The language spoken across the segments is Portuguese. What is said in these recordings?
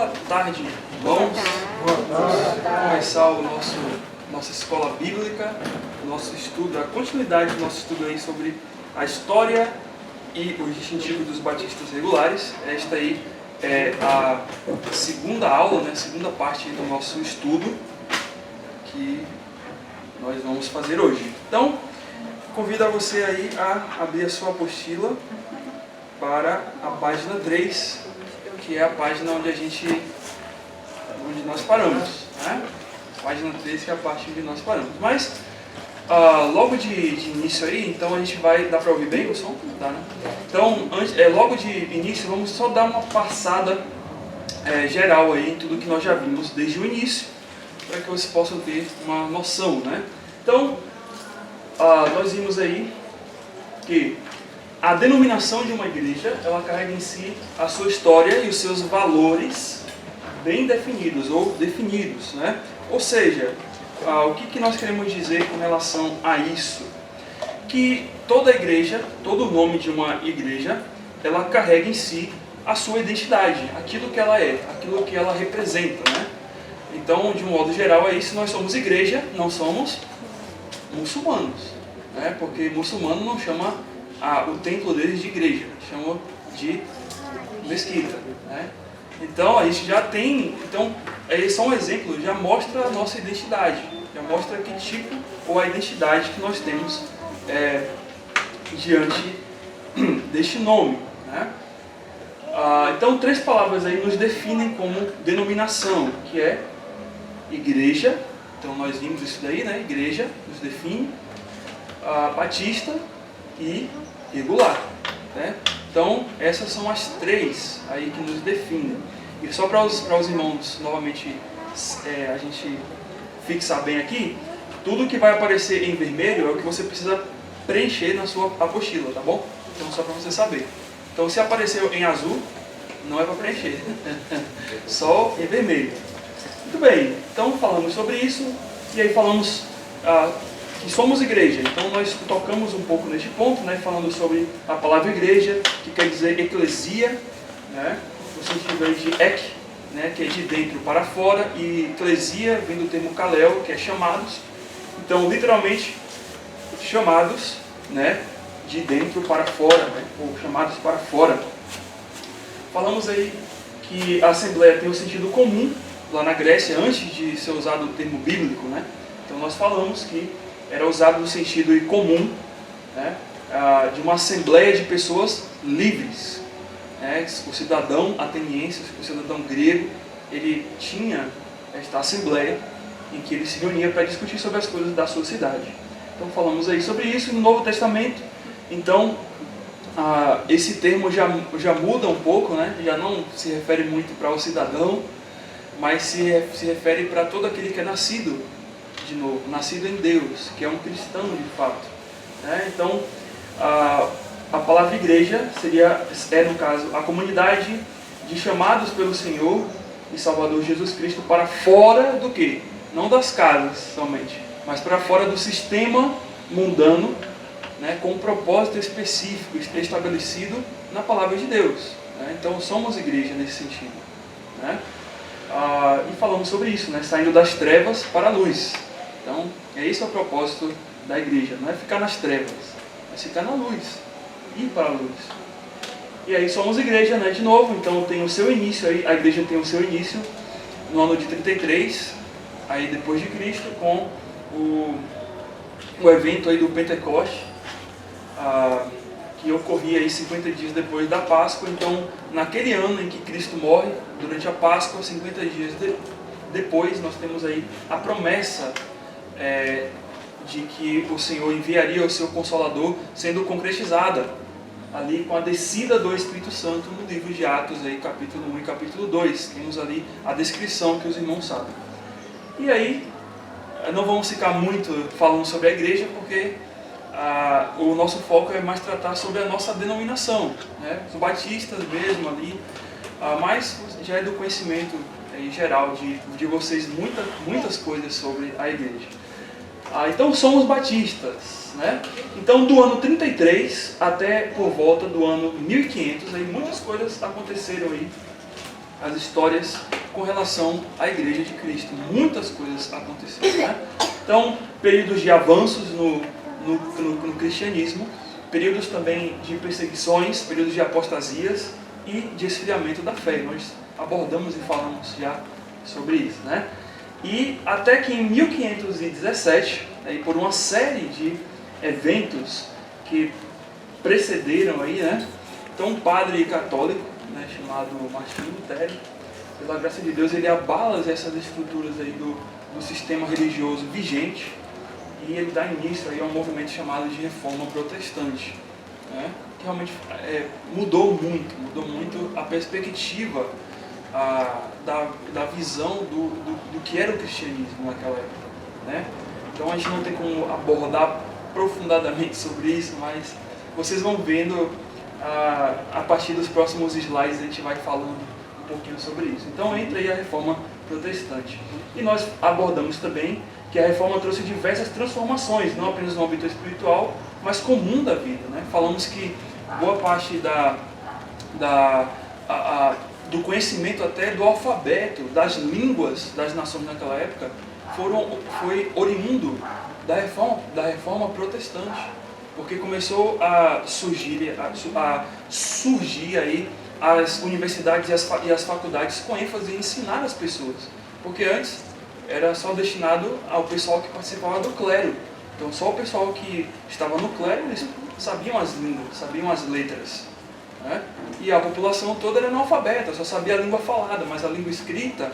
Boa tarde, irmãos. Vamos começar nossa escola bíblica, nosso estudo, a continuidade do nosso estudo aí sobre a história e os distintivos dos batistas regulares. Esta aí é a segunda aula, né, a segunda parte do nosso estudo que nós vamos fazer hoje. Então, convido a você aí a abrir a sua apostila para a página 3, que é a página onde nós paramos, né? Página 3, que é a parte onde nós paramos. Mas, logo de início aí, então a gente vai... Dá para ouvir bem o som? Dá, né? Então, logo de início, vamos só dar uma passada geral aí em tudo que nós já vimos desde o início, para que vocês possam ter uma noção, né? Então, nós vimos aí que a denominação de uma igreja, ela carrega em si a sua história e os seus valores bem definidos, ou definidos, né? Ou seja, o que nós queremos dizer com relação a isso? Que toda igreja, todo nome de uma igreja, ela carrega em si a sua identidade, aquilo que ela é, aquilo que ela representa, né? Então, de um modo geral, é isso. Nós somos igreja, não somos muçulmanos, né? Porque muçulmano não chama o templo deles de igreja, chama de mesquita, né? Então, a gente já tem... Então, é só um exemplo, já mostra a nossa identidade, já mostra que tipo ou a identidade que nós temos diante deste nome, né? Então, 3 palavras aí nos definem como denominação, que é igreja. Então, nós vimos isso daí, né? Igreja nos define, batista e regular, né? Então, essas são as 3 aí que nos definem. E só para os irmãos, novamente, a gente fixar bem aqui, tudo que vai aparecer em vermelho é o que você precisa preencher na sua apostila, tá bom? Então, só para você saber. Então, se apareceu em azul, não é para preencher, só em vermelho. Muito bem, então falamos sobre isso, e aí falamos que somos igreja. Então nós tocamos um pouco neste ponto, né, falando sobre a palavra igreja, que quer dizer eclesia, né, no sentido aí de ek, né, que é de dentro para fora, e eclesia vem do termo kalel, que é chamados. Então, literalmente, chamados, né, de dentro para fora, né, ou chamados para fora. Falamos aí que a Assembleia tem um sentido comum, lá na Grécia, antes de ser usado o termo bíblico, né? Então nós falamos que era usado no sentido comum, né? De uma assembleia de pessoas livres, né? O cidadão ateniense, o cidadão grego, ele tinha esta assembleia em que ele se reunia para discutir sobre as coisas da sua cidade. Então falamos aí sobre isso no Novo Testamento. Então esse termo já muda um pouco, né? Já não se refere muito para o cidadão, mas se refere para todo aquele que é nascido de novo, nascido em Deus, que é um cristão de fato, né? Então, a palavra igreja no caso, a comunidade de chamados pelo Senhor e Salvador Jesus Cristo para fora do quê? Não das casas somente, mas para fora do sistema mundano, né? Com um propósito específico, estabelecido na palavra de Deus, né? Então, somos igreja nesse sentido, né? E falamos sobre isso, né? Saindo das trevas para a luz. Então, esse é o propósito da igreja, não é ficar nas trevas, é ficar na luz, ir para a luz. E aí somos igreja, né? De novo, então tem o seu início aí, a igreja tem o seu início no ano de 33, aí depois de Cristo, com o evento aí do Pentecoste, que ocorria aí 50 dias depois da Páscoa. Então, naquele ano em que Cristo morre, durante a Páscoa, 50 dias depois, nós temos aí a promessa de que o Senhor enviaria o seu Consolador, sendo concretizada ali com a descida do Espírito Santo no livro de Atos, aí, capítulo 1 e capítulo 2. Temos ali a descrição que os irmãos sabem. E aí, não vamos ficar muito falando sobre a igreja, porque o nosso foco é mais tratar sobre a nossa denominação, né? Os batistas mesmo ali, mas já é do conhecimento em geral de vocês muitas coisas sobre a igreja. Então somos batistas, né? Então do ano 33 até por volta do ano 1500, aí muitas coisas aconteceram aí, as histórias com relação à Igreja de Cristo. Muitas coisas aconteceram, né? Então, períodos de avanços no cristianismo, períodos também de perseguições, períodos de apostasias e de esfriamento da fé. Nós abordamos e falamos já sobre isso, né? E até que em 1517, e por uma série de eventos que precederam aí, né? Então um padre católico, né, chamado Martinho Lutero, pela graça de Deus, ele abala essas estruturas aí do sistema religioso vigente e ele dá início aí a um movimento chamado de Reforma Protestante, né? Que realmente mudou muito a perspectiva da visão do que era o cristianismo naquela época, né? Então a gente não tem como abordar aprofundadamente sobre isso, mas vocês vão vendo a partir dos próximos slides, a gente vai falando um pouquinho sobre isso. Então entra aí a Reforma Protestante. E nós abordamos também que a Reforma trouxe diversas transformações, não apenas no âmbito espiritual, mas comum da vida, né? Falamos que boa parte do conhecimento até do alfabeto, das línguas das nações naquela época, foi oriundo da reforma protestante, porque começou a surgir aí as universidades e as faculdades com ênfase em ensinar as pessoas, porque antes era só destinado ao pessoal que participava do clero. Então só o pessoal que estava no clero, eles sabiam as línguas, sabiam as letras, né? E a população toda era analfabeta, só sabia a língua falada, mas a língua escrita,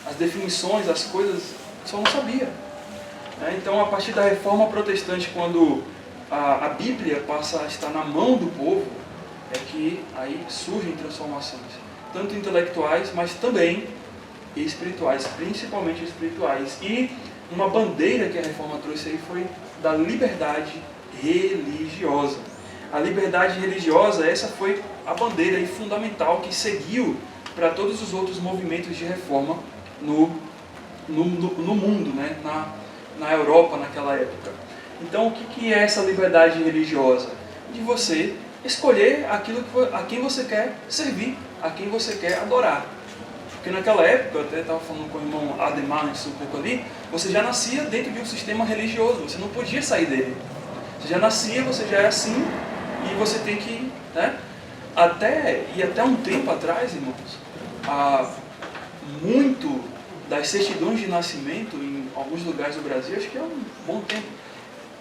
as definições, as coisas, só não sabia, né? Então a partir da Reforma Protestante, quando a Bíblia passa a estar na mão do povo, é que aí surgem transformações, tanto intelectuais, mas também espirituais, principalmente espirituais. E uma bandeira que a Reforma trouxe aí foi da liberdade religiosa. A liberdade religiosa, essa foi a bandeira aí fundamental que seguiu para todos os outros movimentos de reforma no mundo, né? Na Europa naquela época. Então o que é essa liberdade religiosa? De você escolher a quem você quer servir, a quem você quer adorar. Porque naquela época, eu até estava falando com o irmão Ademar um pouco ali, você já nascia dentro de um sistema religioso, você não podia sair dele. Você já nascia, você já é assim, e você tem que, né? Até um tempo atrás, irmãos, muito das certidões de nascimento em alguns lugares do Brasil, acho que é um bom tempo,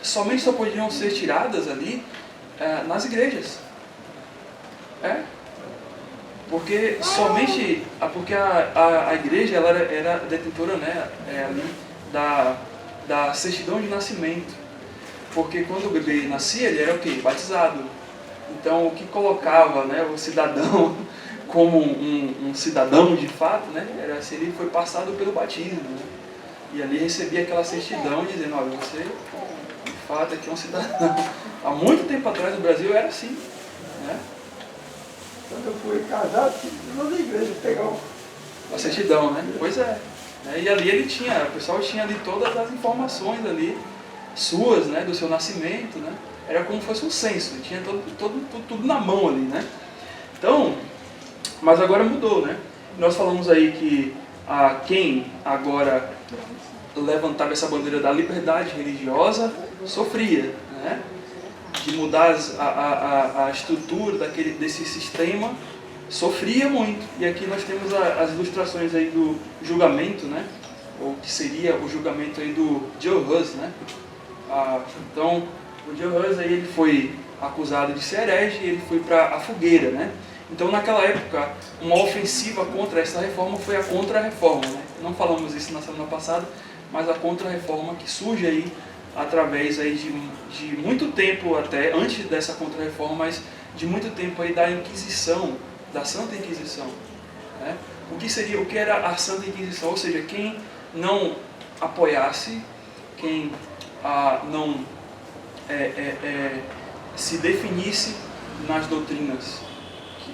somente só podiam ser tiradas ali nas igrejas. Porque somente porque a igreja ela era detentora, né, ali da certidão de nascimento. Porque quando o bebê nascia, ele era o quê? Batizado. Então o que colocava, né, o cidadão como um cidadão de fato, né, era se ele foi passado pelo batismo, né? E ali recebia aquela certidão dizendo, olha, você de fato aqui é um cidadão. Há muito tempo atrás no Brasil era assim, né? Quando eu fui casado, fui na igreja pegar a certidão, né? Pois é. E ali o pessoal tinha ali todas as informações ali, suas, né? Do seu nascimento, né? Era como se fosse um censo, tinha tudo na mão ali, né? Então, mas agora mudou, né? Nós falamos aí que quem agora levantava essa bandeira da liberdade religiosa sofria, né? De mudar a estrutura desse sistema, sofria muito. E aqui nós temos as ilustrações aí do julgamento, né? Ou que seria o julgamento aí do Joe Hus, né? Então, o Joe Hus aí ele foi acusado de ser herege e ele foi para a fogueira, né? Então, naquela época, uma ofensiva contra essa reforma foi a contra-reforma, né? Não falamos isso na semana passada, mas a contra-reforma que surge aí através aí de muito tempo até, antes dessa contra-reforma, mas de muito tempo aí da Inquisição, da Santa Inquisição, né? O que era a Santa Inquisição? Ou seja, quem não apoiasse, quem não se definisse nas doutrinas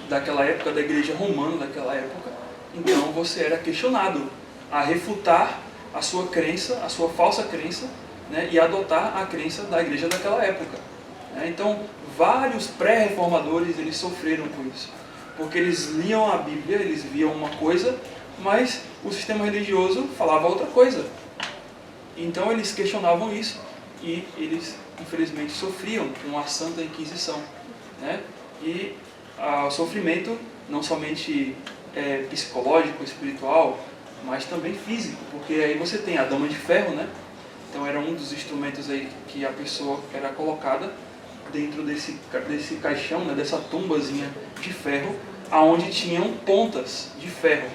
daquela época, da Igreja Romana daquela época, então você era questionado a refutar a sua crença, a sua falsa crença, né, e adotar a crença da igreja daquela época. Então, vários pré-reformadores eles sofreram com isso, porque eles liam a Bíblia, eles viam uma coisa, mas o sistema religioso falava outra coisa. Então eles questionavam isso e eles, infelizmente, sofriam com a Santa Inquisição, né? E o sofrimento não somente psicológico, espiritual, mas também físico, porque aí você tem a dama de ferro, né? Então era um dos instrumentos aí que a pessoa era colocada dentro desse caixão, né? Dessa tumbazinha de ferro, aonde tinham pontas de ferro.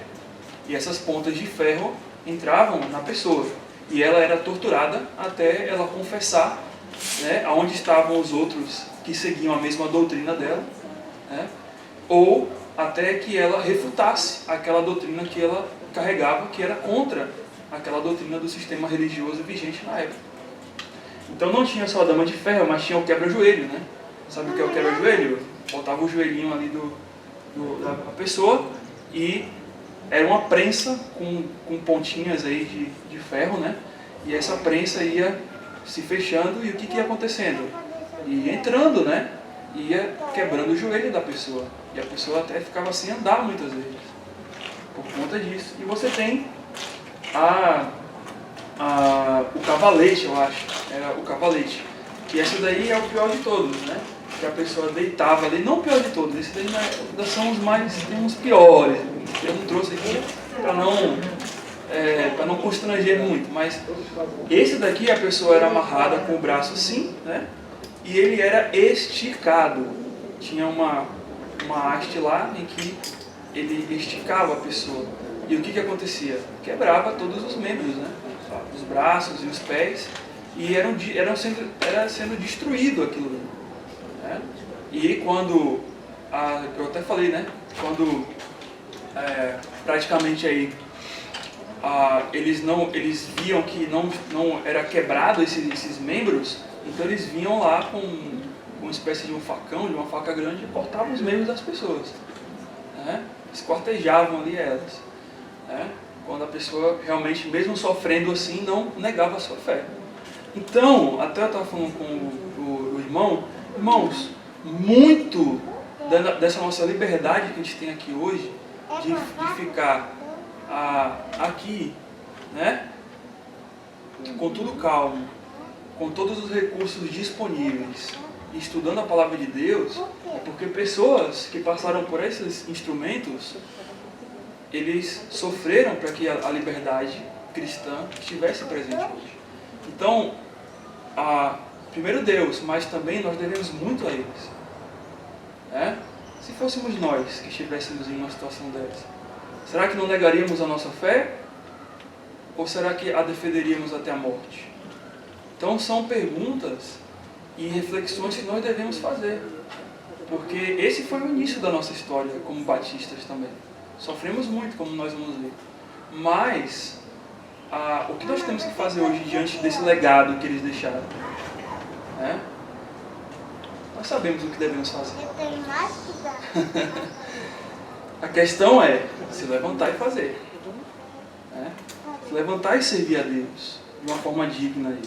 E essas pontas de ferro entravam na pessoa. E ela era torturada até ela confessar, né, aonde estavam os outros que seguiam a mesma doutrina dela, né, ou até que ela refutasse aquela doutrina que ela carregava, que era contra aquela doutrina do sistema religioso vigente na época. Então não tinha só a dama de ferro, mas tinha o quebra-joelho, né? Sabe o que é o quebra-joelho? Botava o joelhinho ali da pessoa e era uma prensa com pontinhas aí de ferro, né? E essa prensa ia se fechando e o que ia acontecendo? Ia entrando, né? Ia quebrando o joelho da pessoa. E a pessoa até ficava sem andar muitas vezes, por conta disso. E você tem o cavalete, eu acho. Era o cavalete. Que esse daí é o pior de todos, né? Que a pessoa deitava ali, não o pior de todos, esse daí são os mais, tem uns piores. Eu não trouxe aqui para não constranger muito, mas esse daqui a pessoa era amarrada com o braço assim, né? E ele era esticado. Tinha uma haste lá em que ele esticava a pessoa. E o que acontecia? Quebrava todos os membros, né? Os braços e os pés, e era sendo destruído aquilo ali, né? E quando, eu até falei, né? Quando praticamente aí eles viam que não era quebrado esses membros, então eles vinham lá com uma espécie de um facão, de uma faca grande, e cortavam os membros das pessoas, né? Esquartejavam ali elas, né? Quando a pessoa realmente, mesmo sofrendo assim, não negava a sua fé. Então, até eu estava falando com o irmão, irmãos, muito dessa nossa liberdade que a gente tem aqui hoje, de ficar aqui, né, com tudo calmo, com todos os recursos disponíveis, estudando a palavra de Deus, é porque pessoas que passaram por esses instrumentos, eles sofreram para que a liberdade cristã estivesse presente hoje. Então, primeiro Deus, mas também nós devemos muito a eles, né? Se fôssemos nós que estivéssemos em uma situação dessa, será que não negaríamos a nossa fé? Ou será que a defenderíamos até a morte? Então são perguntas e reflexões que nós devemos fazer, porque esse foi o início da nossa história como batistas também. Sofremos muito, como nós vamos ver, mas o que nós temos que fazer hoje diante desse legado que eles deixaram, né? Nós sabemos o que devemos fazer. A questão é se levantar e fazer, né? Se levantar e servir a Deus de uma forma digna aí.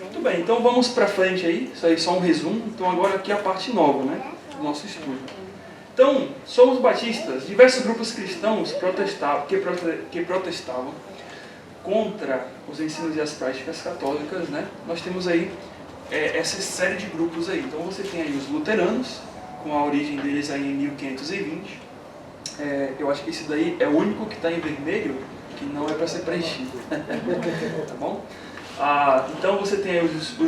Muito bem, então vamos para frente aí. Isso aí é só um resumo. Então agora aqui a parte nova, né, do nosso estudo. Então, somos batistas. Diversos grupos cristãos que protestavam contra os ensinos e as práticas católicas, né? Nós temos aí essa série de grupos aí. Então você tem aí os luteranos, com a origem deles aí em 1520. Eu acho que esse daí é o único que está em vermelho, que não é para ser preenchido. Tá bom? Então você tem aí os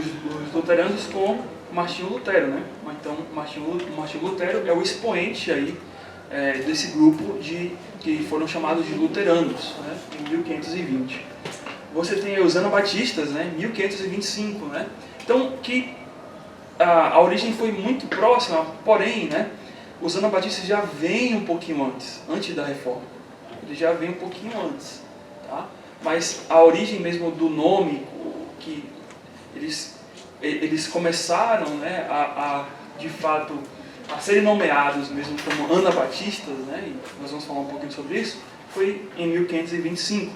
luteranos com Martinho Lutero, né? Então Martinho Lutero é o expoente aí desse grupo que foram chamados de luteranos, né? Em 1520. Você tem aí os anabatistas, né? 1525, né? Então que a origem foi muito próxima, porém, né? Os anabatistas já vêm um pouquinho antes da reforma. Eles já vêm um pouquinho antes, tá? Mas a origem mesmo do nome, que eles começaram, né, de fato, a serem nomeados mesmo como anabatistas, né, e nós vamos falar um pouquinho sobre isso, foi em 1525.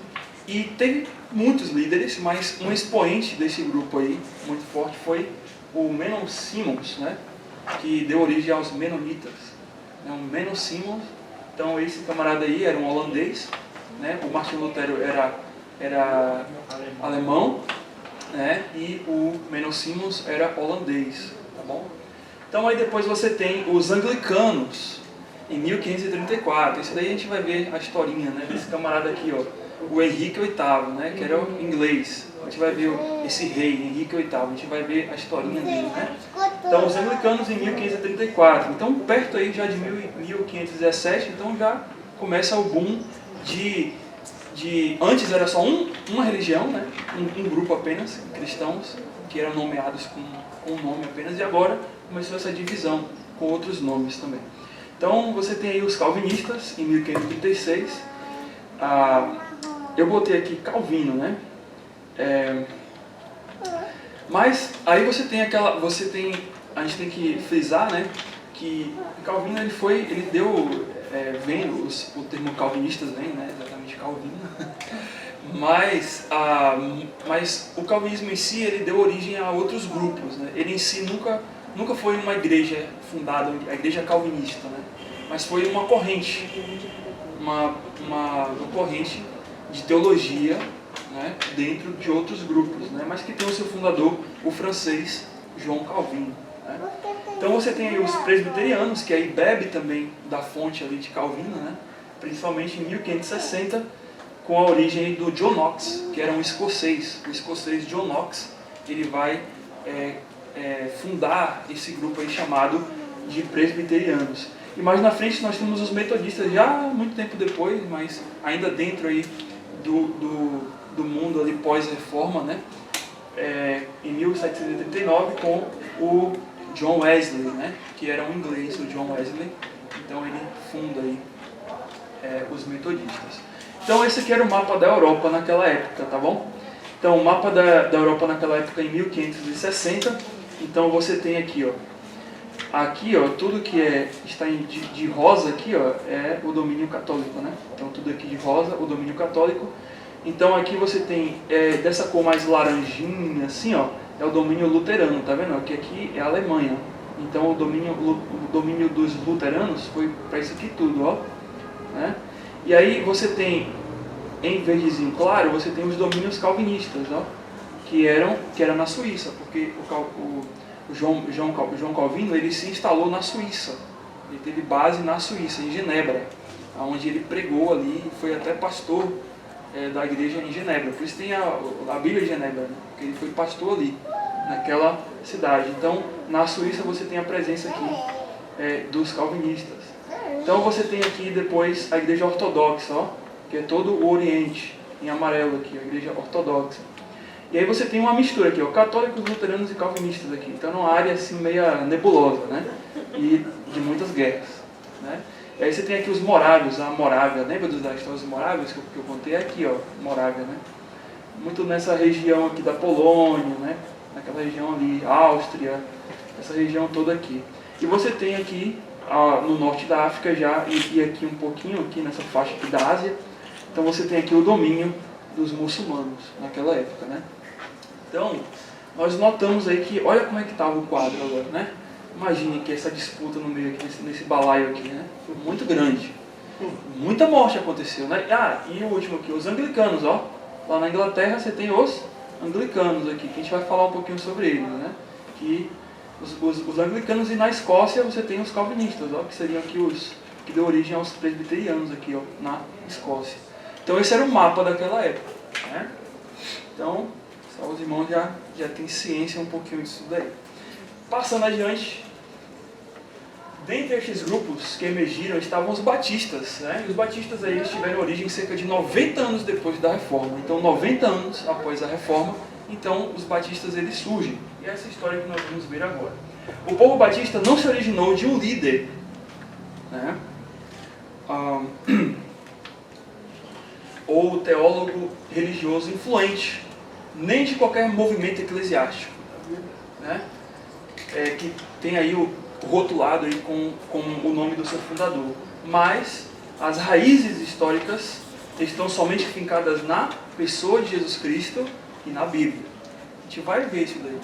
E teve muitos líderes, mas um expoente desse grupo aí, muito forte, foi o Menon Simons, né, que deu origem aos Menonitas. O Menon Simons, então esse camarada aí era um holandês, né? O Martinho Lutero era alemão, né? E o Menno Simons era holandês, tá bom? Então aí depois você tem os anglicanos, em 1534. Isso daí a gente vai ver a historinha, né, desse camarada aqui, ó, o Henrique VIII, né, que era o inglês. A gente vai ver esse rei, Henrique VIII, a gente vai ver a historinha dele, né? Então os anglicanos em 1534. Então perto aí já de 1517, então já começa o boom de antes era só uma religião, né? Um grupo apenas, cristãos, que eram nomeados com um nome apenas, e agora começou essa divisão com outros nomes também. Então você tem aí os calvinistas em 1536. Eu botei aqui Calvino, né? Mas aí a gente tem que frisar, né, que Calvino ele deu, o termo calvinistas vem, né, exatamente Calvino, mas o calvinismo em si ele deu origem a outros grupos, né? Ele em si nunca foi uma igreja fundada, a igreja calvinista, né? Mas foi uma corrente, uma corrente de teologia, né, dentro de outros grupos, né, mas que tem o seu fundador, o francês João Calvino, né. Então você tem aí os presbiterianos, que aí bebe também da fonte ali de Calvino, né, principalmente em 1560, com a origem do John Knox, que era um escocês. O escocês John Knox, ele vai fundar esse grupo aí chamado de presbiterianos. E mais na frente nós temos os metodistas, já muito tempo depois, mas ainda dentro aí do mundo ali pós-reforma, né? Em 1739 com o John Wesley, né? Que era um inglês, o John Wesley. Então ele funda aí os metodistas. Então esse aqui era o mapa da Europa naquela época, tá bom? Então o mapa da Europa naquela época em 1560. Então você tem aqui, ó. Aqui, ó, tudo que está de rosa aqui, ó, é o domínio católico, né? Então tudo aqui de rosa, o domínio católico. Então aqui você tem dessa cor mais laranjinha, assim, ó, é o domínio luterano, tá vendo? Aqui é a Alemanha. Então o domínio dos luteranos foi para isso aqui tudo, ó, né? E aí você tem, em verdezinho claro, você tem os domínios calvinistas, ó, que era na Suíça, porque o João Calvino ele se instalou na Suíça. Ele teve base na Suíça, em Genebra, onde ele pregou ali, foi até pastor da igreja em Genebra. Por isso tem a Bíblia de Genebra, né? Porque ele foi pastor ali, naquela cidade. Então, na Suíça você tem a presença aqui dos calvinistas. Então você tem aqui depois a igreja ortodoxa, ó, que é todo o Oriente, em amarelo aqui, a igreja ortodoxa. E aí você tem uma mistura aqui, ó, católicos, luteranos e calvinistas aqui. Então é uma área assim meia nebulosa, né? E de muitas guerras, né? E aí você tem aqui os morávios, a Morávia. Lembra da história dos morávios que eu contei? Aqui, ó, Morávia, né? Muito nessa região aqui da Polônia, né? Naquela região ali, Áustria, essa região toda aqui. E você tem aqui no norte da África já, e aqui um pouquinho, aqui nessa faixa aqui da Ásia. Então você tem aqui o domínio dos muçulmanos naquela época, né? Então, nós notamos aí que, olha como é que estava o quadro agora, né? Imagine que essa disputa no meio aqui, nesse balaio aqui, né? Foi muito grande. Muita morte aconteceu, né? E o último aqui, os anglicanos, ó. Lá na Inglaterra você tem os anglicanos aqui, que a gente vai falar um pouquinho sobre eles, né? Que os anglicanos, e na Escócia você tem os calvinistas, ó, que seriam aqui os que deu origem aos presbiterianos aqui, ó, na Escócia. Então esse era o mapa daquela época, né? Então, só os irmãos já têm ciência um pouquinho disso daí. Passando adiante, dentre estes grupos que emergiram estavam os batistas, né? E os batistas aí eles tiveram origem cerca de 90 anos depois da Reforma. Então 90 anos após a Reforma, então os batistas eles surgem. E essa é a história que nós vamos ver agora. O povo batista não se originou de um líder, né? Ou teólogo religioso influente, nem de qualquer movimento eclesiástico, né? Que tem aí o rotulado aí com o nome do seu fundador. Mas as raízes históricas estão somente fincadas na pessoa de Jesus Cristo e na Bíblia. A gente vai ver isso daí.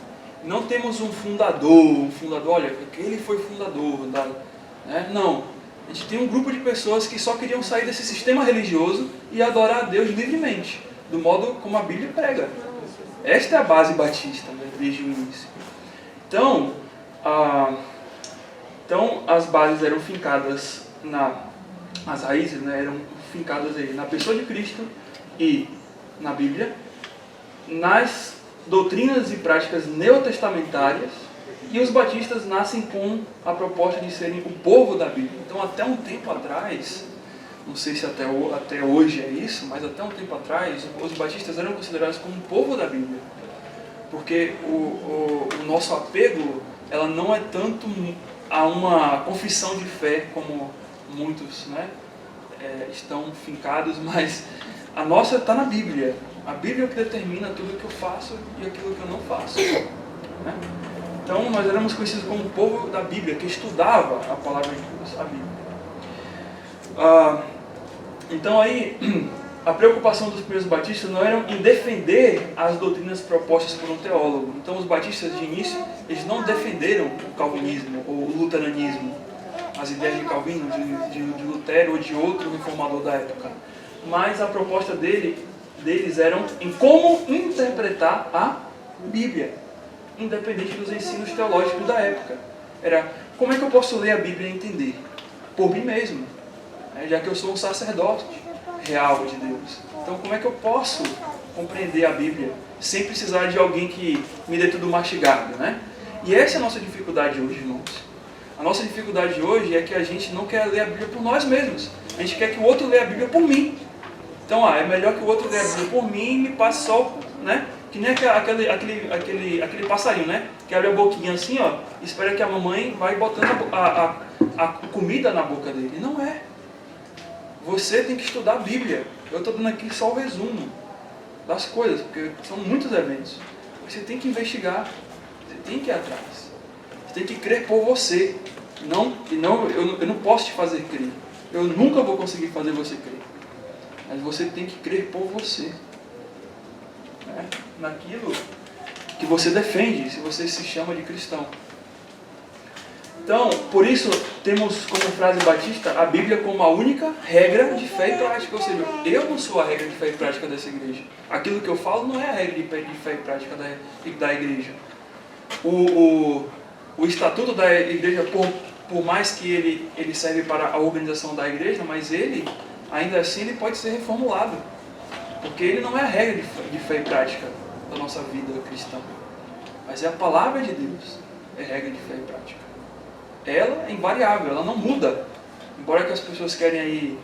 Não temos um fundador, olha, ele foi fundador, né? Não. A gente tem um grupo de pessoas que só queriam sair desse sistema religioso e adorar a Deus livremente, do modo como a Bíblia prega. Esta é a base batista, né, desde o início. Então, as bases eram fincadas as raízes, né, eram fincadas aí na pessoa de Cristo e na Bíblia, nas doutrinas e práticas neotestamentárias, e os batistas nascem com a proposta de serem o povo da Bíblia. Então, até um tempo atrás, não sei se até hoje é isso, mas até um tempo atrás, os batistas eram considerados como o povo da Bíblia. Porque o nosso apego, ela não é tanto a uma confissão de fé, como muitos, né, estão fincados, mas a nossa está na Bíblia. A Bíblia é o que determina tudo o que eu faço e aquilo que eu não faço. Né? Então, nós éramos conhecidos como o povo da Bíblia, que estudava a palavra de Deus, a Bíblia. Então, aí, a preocupação dos primeiros batistas não era em defender as doutrinas propostas por um teólogo. Então, os batistas de início, eles não defenderam o calvinismo ou o luteranismo, as ideias de Calvino, de Lutero ou de outro reformador da época. Mas a proposta deles eram em como interpretar a Bíblia, independente dos ensinos teológicos da época. Era, como é que eu posso ler a Bíblia e entender? Por mim mesmo, já que eu sou um sacerdote real de Deus. Então, como é que eu posso compreender a Bíblia sem precisar de alguém que me dê tudo mastigado, né? E essa é a nossa dificuldade hoje, irmãos. A nossa dificuldade hoje é que a gente não quer ler a Bíblia por nós mesmos. A gente quer que o outro leia a Bíblia por mim. Então, é melhor que o outro leia a Bíblia por mim e me passe só, né? Que nem aquele passarinho, né? Que abre a boquinha assim, ó, e espera que a mamãe vai botando a comida na boca dele. Não é. Você tem que estudar a Bíblia. Eu estou dando aqui só o resumo das coisas, porque são muitos eventos. Você tem que investigar, você tem que ir atrás. Você tem que crer por você. Eu não posso te fazer crer. Eu nunca vou conseguir fazer você crer. Mas você tem que crer por você. Né? Naquilo que você defende, se você se chama de cristão. Então, por isso, temos como frase batista a Bíblia como a única regra de fé e prática. Ou seja, eu não sou a regra de fé e prática dessa igreja. Aquilo que eu falo não é a regra de fé e prática da igreja. O estatuto da igreja, por mais que ele serve para a organização da igreja, mas ainda assim, ele pode ser reformulado. Porque ele não é a regra de fé e prática da nossa vida cristã. Mas é a palavra de Deus, é regra de fé e prática. Ela é invariável, ela não muda. Embora que as pessoas querem aí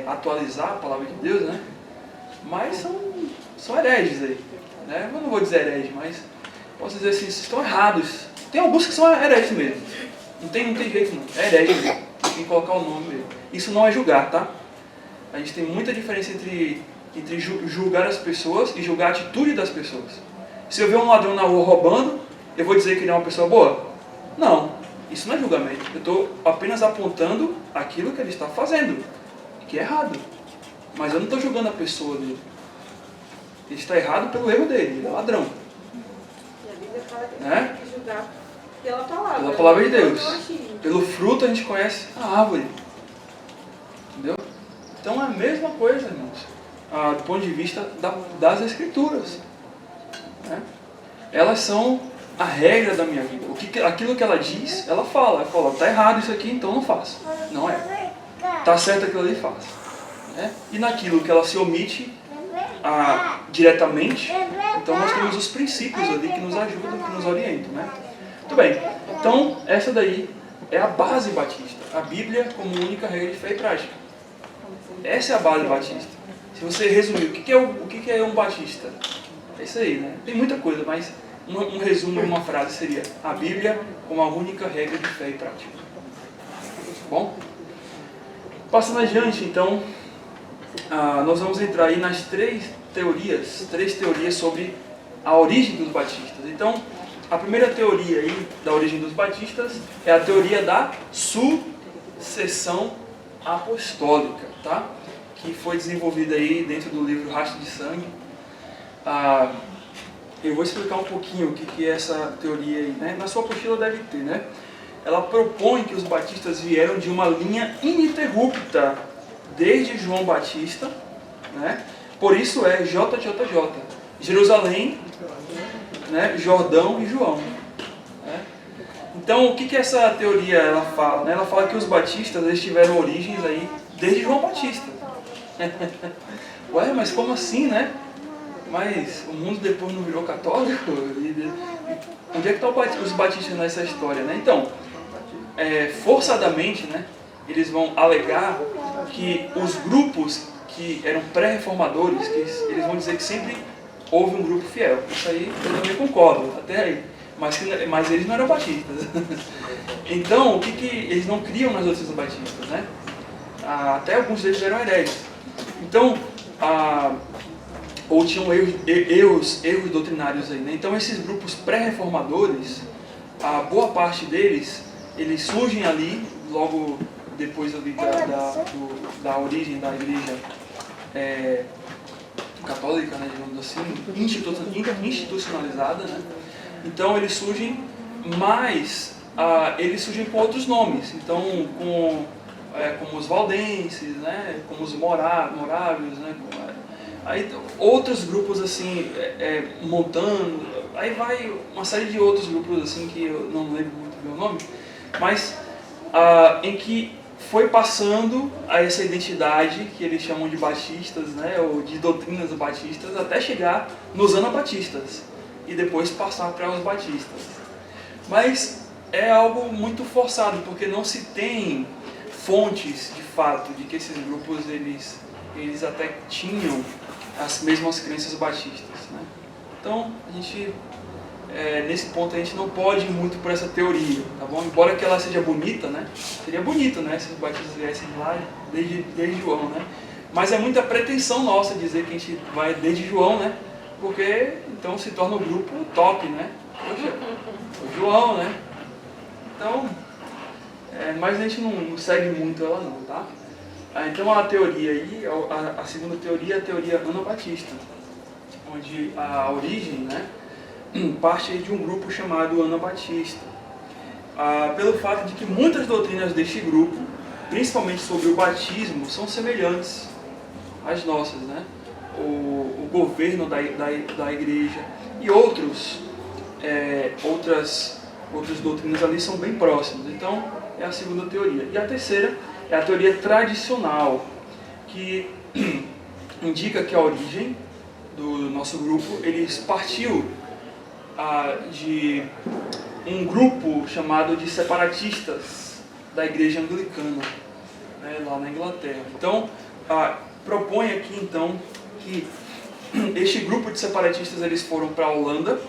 atualizar a palavra de Deus, né? Mas são hereges aí. Né? Eu não vou dizer herege, mas posso dizer assim, estão errados. Tem alguns que são hereges mesmo. Não tem jeito não, é herege mesmo. Tem que colocar o nome mesmo. Isso não é julgar, tá? A gente tem muita diferença entre julgar as pessoas e julgar a atitude das pessoas. Se eu ver um ladrão na rua roubando, eu vou dizer que ele é uma pessoa boa? Não. Isso não é julgamento. Eu estou apenas apontando aquilo que ele está fazendo, que é errado. Mas eu não estou julgando a pessoa dele. Ele está errado pelo erro dele, ele é ladrão. E a Bíblia fala que a gente tem que julgar pela palavra. Pela palavra de Deus. Pelo fruto a gente conhece a árvore. Entendeu? Então é a mesma coisa, irmãos, do ponto de vista das Escrituras. Né? Elas são a regra da minha vida. Aquilo que ela diz, ela fala, está errado isso aqui, então não faço. Não é. Está certo aquilo ali, faço. Né? E naquilo que ela se omite diretamente, então nós temos os princípios ali que nos ajudam, que nos orientam. Né? Muito bem. Então, essa daí é a base batista. A Bíblia como única regra de fé e prática. Essa é a base batista. Se você resumir, o que é um batista? É isso aí, né? Tem muita coisa, mas um resumo em uma frase seria a Bíblia como a única regra de fé e prática. Bom? Passando adiante, então, nós vamos entrar aí nas três teorias sobre a origem dos batistas. Então, a primeira teoria aí da origem dos batistas é a teoria da sucessão apostólica, tá? Que foi desenvolvida aí dentro do livro Rastro de Sangue. Eu vou explicar um pouquinho o que é essa teoria aí, né? Na sua apostila deve ter, né? ela propõe que os batistas vieram de uma linha ininterrupta, desde João Batista, né? Por isso é JJJ, Jerusalém, né? Jordão e João. Né? Então, o que essa teoria ela fala? Né? Ela fala que os batistas eles tiveram origens aí desde João Batista. Ué, mas como assim, né? Mas o mundo depois não virou católico? Onde é que estão os batistas nessa história, né? Então, forçadamente, né, eles vão alegar que os grupos que eram pré-reformadores, que eles vão dizer que sempre houve um grupo fiel. Isso aí eu também concordo, até aí. Mas eles não eram batistas. Então, o que eles não criam nas outras batistas, né? Até alguns deles eram hereges. Então, ou tinham erros doutrinários aí, né? Então, esses grupos pré-reformadores, a boa parte deles, eles surgem ali, logo depois ali da origem da igreja católica, né, digamos assim, institucionalizada, né? Então eles surgem, mas eles surgem com outros nomes, então como os valdenses, né, como os morávios, né, aí outros grupos assim, montando, aí vai uma série de outros grupos assim que eu não lembro muito bem o nome, mas em que foi passando a essa identidade que eles chamam de batistas, né, ou de doutrinas batistas, até chegar nos anabatistas e depois passar para os batistas. Mas é algo muito forçado, porque não se tem fontes de fato de que esses grupos eles até tinham as mesmas crenças batistas, né? Então a gente nesse ponto a gente não pode ir muito por essa teoria, tá bom? Embora que ela seja bonita, né? Seria bonito, né? Se os batistas viessem lá desde João, né? Mas é muita pretensão nossa dizer que a gente vai desde João, né? Porque então se torna o grupo top, né? Poxa, o João, né? Então, mas a gente não segue muito ela não, tá? Então a teoria aí, a segunda teoria é a teoria anabatista, onde a origem, né? Parte de um grupo chamado Anabatista, pelo fato de que muitas doutrinas deste grupo, principalmente sobre o batismo, são semelhantes às nossas, né? O governo da igreja e outras doutrinas ali são bem próximas. Então é a segunda teoria. E a terceira é a teoria tradicional, que indica que a origem do nosso grupo eles partiu de um grupo chamado de separatistas da igreja anglicana, né, lá na Inglaterra. Então, propõe aqui então que este grupo de separatistas eles foram para a Holanda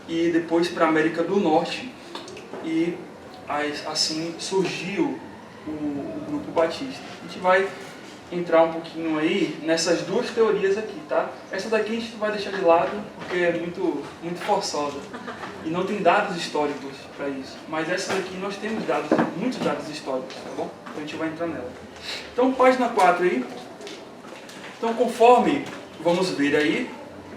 e depois para a América do Norte e assim surgiu o grupo batista. A gente vai entrar um pouquinho aí nessas duas teorias aqui, tá? Essa daqui a gente vai deixar de lado porque é muito forçosa e não tem dados históricos para isso. Mas essa daqui nós temos muitos dados históricos, tá bom? Então a gente vai entrar nela. Então, página 4 aí. Então, conforme vamos ver aí,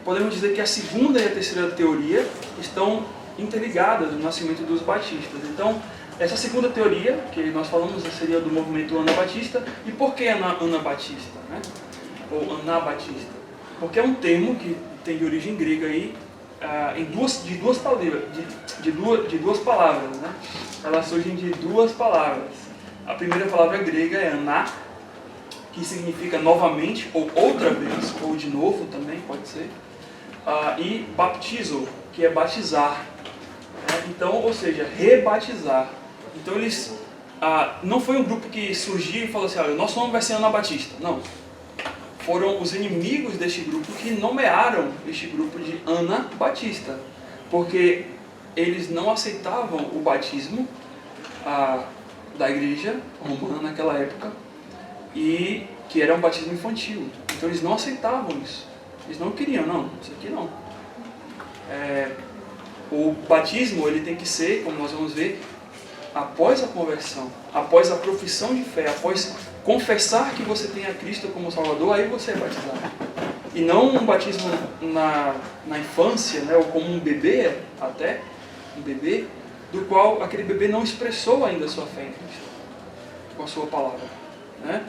podemos dizer que a segunda e a terceira teoria estão interligadas no nascimento dos batistas. Então, essa segunda teoria, que nós falamos, seria do movimento anabatista. E por que anabatista, né? Ou anabatista? Porque é um termo que tem de origem grega aí, de duas palavras, né? Elas surgem de duas palavras. A primeira palavra grega é aná, que significa novamente, ou outra vez, ou de novo também pode ser. E baptizo, que é batizar. Então, ou seja, rebatizar. Então eles, não foi um grupo que surgiu e falou assim, olha, o nosso nome vai ser Anabatista. Não. Foram os inimigos deste grupo que nomearam este grupo de Anabatista. Porque eles não aceitavam o batismo da igreja romana naquela época, e que era um batismo infantil. Então eles não aceitavam isso. Eles não queriam, não, isso aqui não. O batismo ele tem que ser, como nós vamos ver, após a conversão, após a profissão de fé, após confessar que você tem a Cristo como Salvador, aí você é batizado. E não um batismo na infância, né, ou como um bebê, até, um bebê, do qual aquele bebê não expressou ainda a sua fé em Cristo, com a sua palavra, né?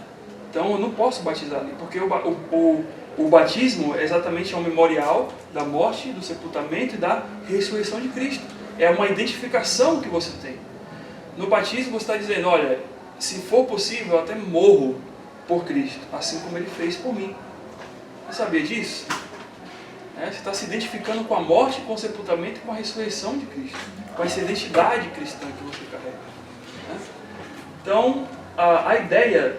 Então eu não posso batizar ali, porque o batismo é exatamente um memorial da morte, do sepultamento e da ressurreição de Cristo. É uma identificação que você tem. No batismo você está dizendo, olha, se for possível eu até morro por Cristo, assim como Ele fez por mim. Você sabia disso? Você está se identificando com a morte, com o sepultamento e com a ressurreição de Cristo, com essa identidade cristã que você carrega, né? Então, a ideia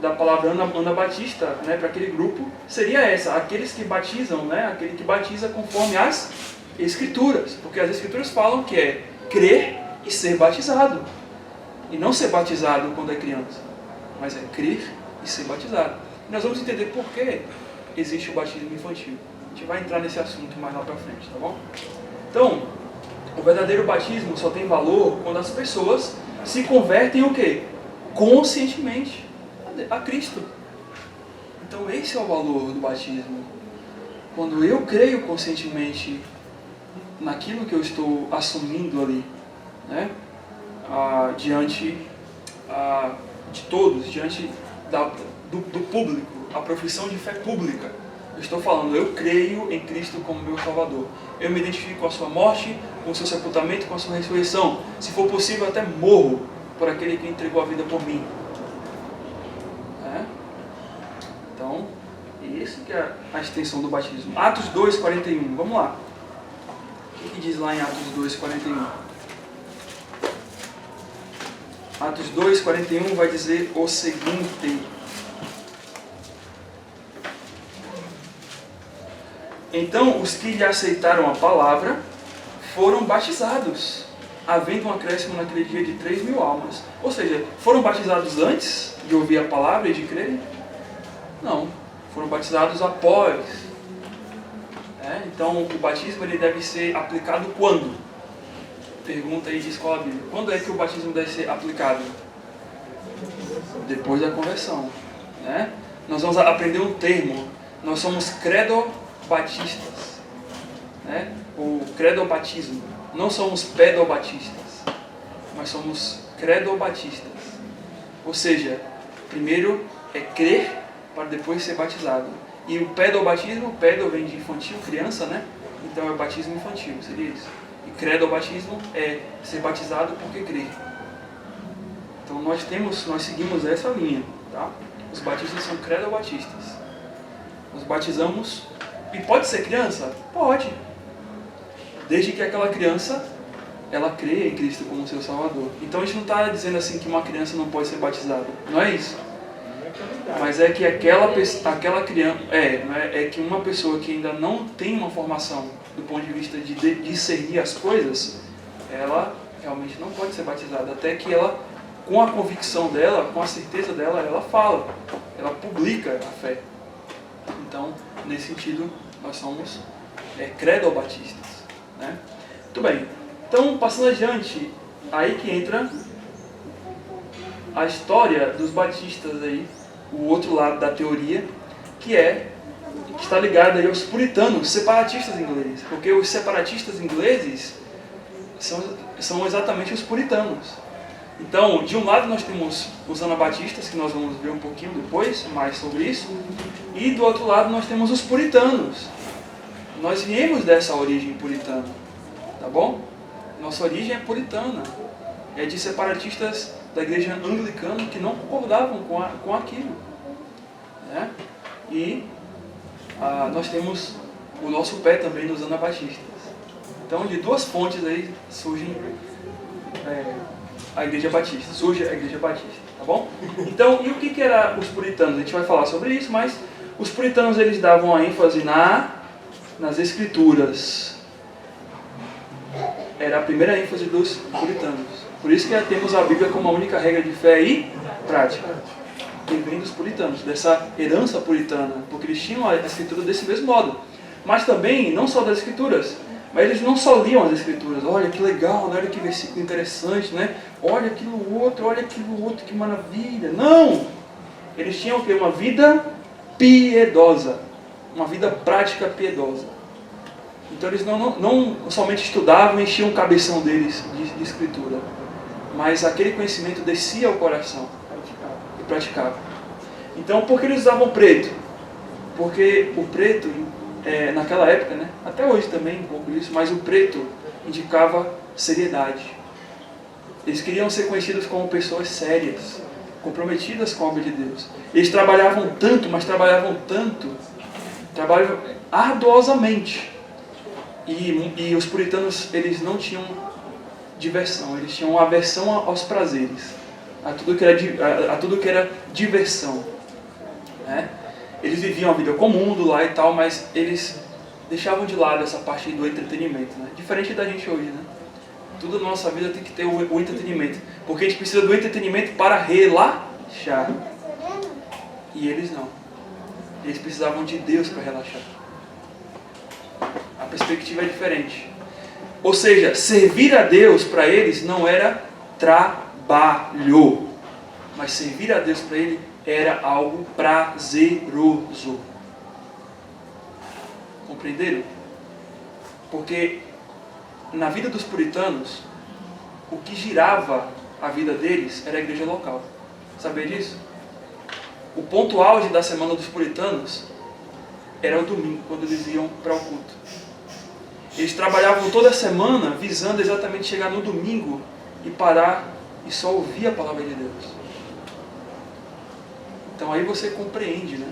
da palavra Anabatista, né, para aquele grupo seria essa: aqueles que batizam, né, aquele que batiza conforme as Escrituras, porque as Escrituras falam que é crer e ser batizado, e não ser batizado quando é criança, mas é crer e ser batizado. E nós vamos entender por que existe o batismo infantil. A gente vai entrar nesse assunto mais lá para frente, tá bom? Então, o verdadeiro batismo só tem valor quando as pessoas se convertem o quê? Conscientemente a Cristo. Então esse é o valor do batismo. Quando eu creio conscientemente naquilo que eu estou assumindo ali, né? Diante de todos, diante do público, a profissão de fé pública. Eu estou falando, eu creio em Cristo como meu Salvador. Eu me identifico com a sua morte, com o seu sepultamento, com a sua ressurreição. Se for possível, até morro por aquele que entregou a vida por mim. Então, isso que é a extensão do batismo. Atos 2:41, vamos lá. O que diz lá em Atos 2:41? Atos 2:41 vai dizer o seguinte: então os que lhe aceitaram a palavra foram batizados, havendo um acréscimo naquele dia de 3.000 almas. Ou seja, foram batizados antes de ouvir a palavra e de crer? Não, foram batizados após. Então o batismo ele deve ser aplicado quando? Pergunta aí de escola bíblica. Quando é que o batismo deve ser aplicado? Depois da conversão, né? Nós vamos aprender um termo. Nós somos credobatistas, né? O credobatismo. Não somos pedobatistas, mas somos credobatistas. Ou seja, primeiro é crer para depois ser batizado. E o pedobatismo, pedo vem de infantil, criança, né? Então é batismo infantil, seria isso. E credobatismo é ser batizado porque crer. Então nós seguimos essa linha, tá? Os batistas são credobatistas. Nós batizamos, e pode ser criança? Pode. Desde que aquela criança, ela crê em Cristo como seu Salvador. Então a gente não está dizendo assim que uma criança não pode ser batizada. Não é isso. Mas é que aquela criança, é que uma pessoa que ainda não tem uma formação do ponto de vista de discernir as coisas, ela realmente não pode ser batizada. Até que ela, com a convicção dela, com a certeza dela, ela fala, ela publica a fé. Então, nesse sentido, nós somos credobatistas, né? Muito bem. Então, passando adiante, aí que entra a história dos batistas aí, o outro lado da teoria, que está ligado aí aos puritanos, separatistas ingleses, porque os separatistas ingleses são exatamente os puritanos. Então, de um lado nós temos os anabatistas, que nós vamos ver um pouquinho depois, mais sobre isso, e do outro lado nós temos os puritanos. Nós viemos dessa origem puritana, tá bom? Nossa origem é puritana, é de separatistas da igreja anglicana que não concordavam com aquilo, né? E nós temos o nosso pé também nos anabatistas. Então, de duas fontes aí surge a igreja batista, tá bom? Então, e o que eram os puritanos? A gente vai falar sobre isso, mas os puritanos eles davam a ênfase nas escrituras. Era a primeira ênfase dos puritanos. Por isso que temos a Bíblia como a única regra de fé e prática. Que vem dos puritanos, dessa herança puritana, porque eles tinham a escritura desse mesmo modo. Mas também, não só das escrituras, mas eles não só liam as escrituras. Olha que legal, olha que versículo interessante, né? Olha aquilo outro, que maravilha. Não! Eles tinham o quê? Uma vida piedosa. Uma vida prática piedosa. Então eles não somente estudavam e enchiam o cabeção deles de escritura, mas aquele conhecimento descia ao coração e praticava. Então por que eles usavam preto? Porque o preto, naquela época, né, até hoje também um pouco disso, mas o preto indicava seriedade. Eles queriam ser conhecidos como pessoas sérias, comprometidas com a obra de Deus. Eles trabalhavam tanto, mas trabalhavam arduosamente. E os puritanos, eles não tinham diversão, eles tinham aversão aos prazeres, a tudo que era diversão, né? Eles viviam a vida comum do lar e tal, mas eles deixavam de lado essa parte do entretenimento, né? Diferente da gente hoje, né? Tudo na nossa vida tem que ter o entretenimento, porque a gente precisa do entretenimento para relaxar. E eles não. Eles precisavam de Deus para relaxar. A perspectiva é diferente. Ou seja, servir a Deus para eles não era trabalho, mas servir a Deus para ele era algo prazeroso. Compreenderam? Porque na vida dos puritanos, o que girava a vida deles era a igreja local. Sabia disso? O ponto auge da semana dos puritanos era o domingo, quando eles iam para o culto. Eles trabalhavam toda a semana visando exatamente chegar no domingo e parar e só ouvir a palavra de Deus. Então aí você compreende, né?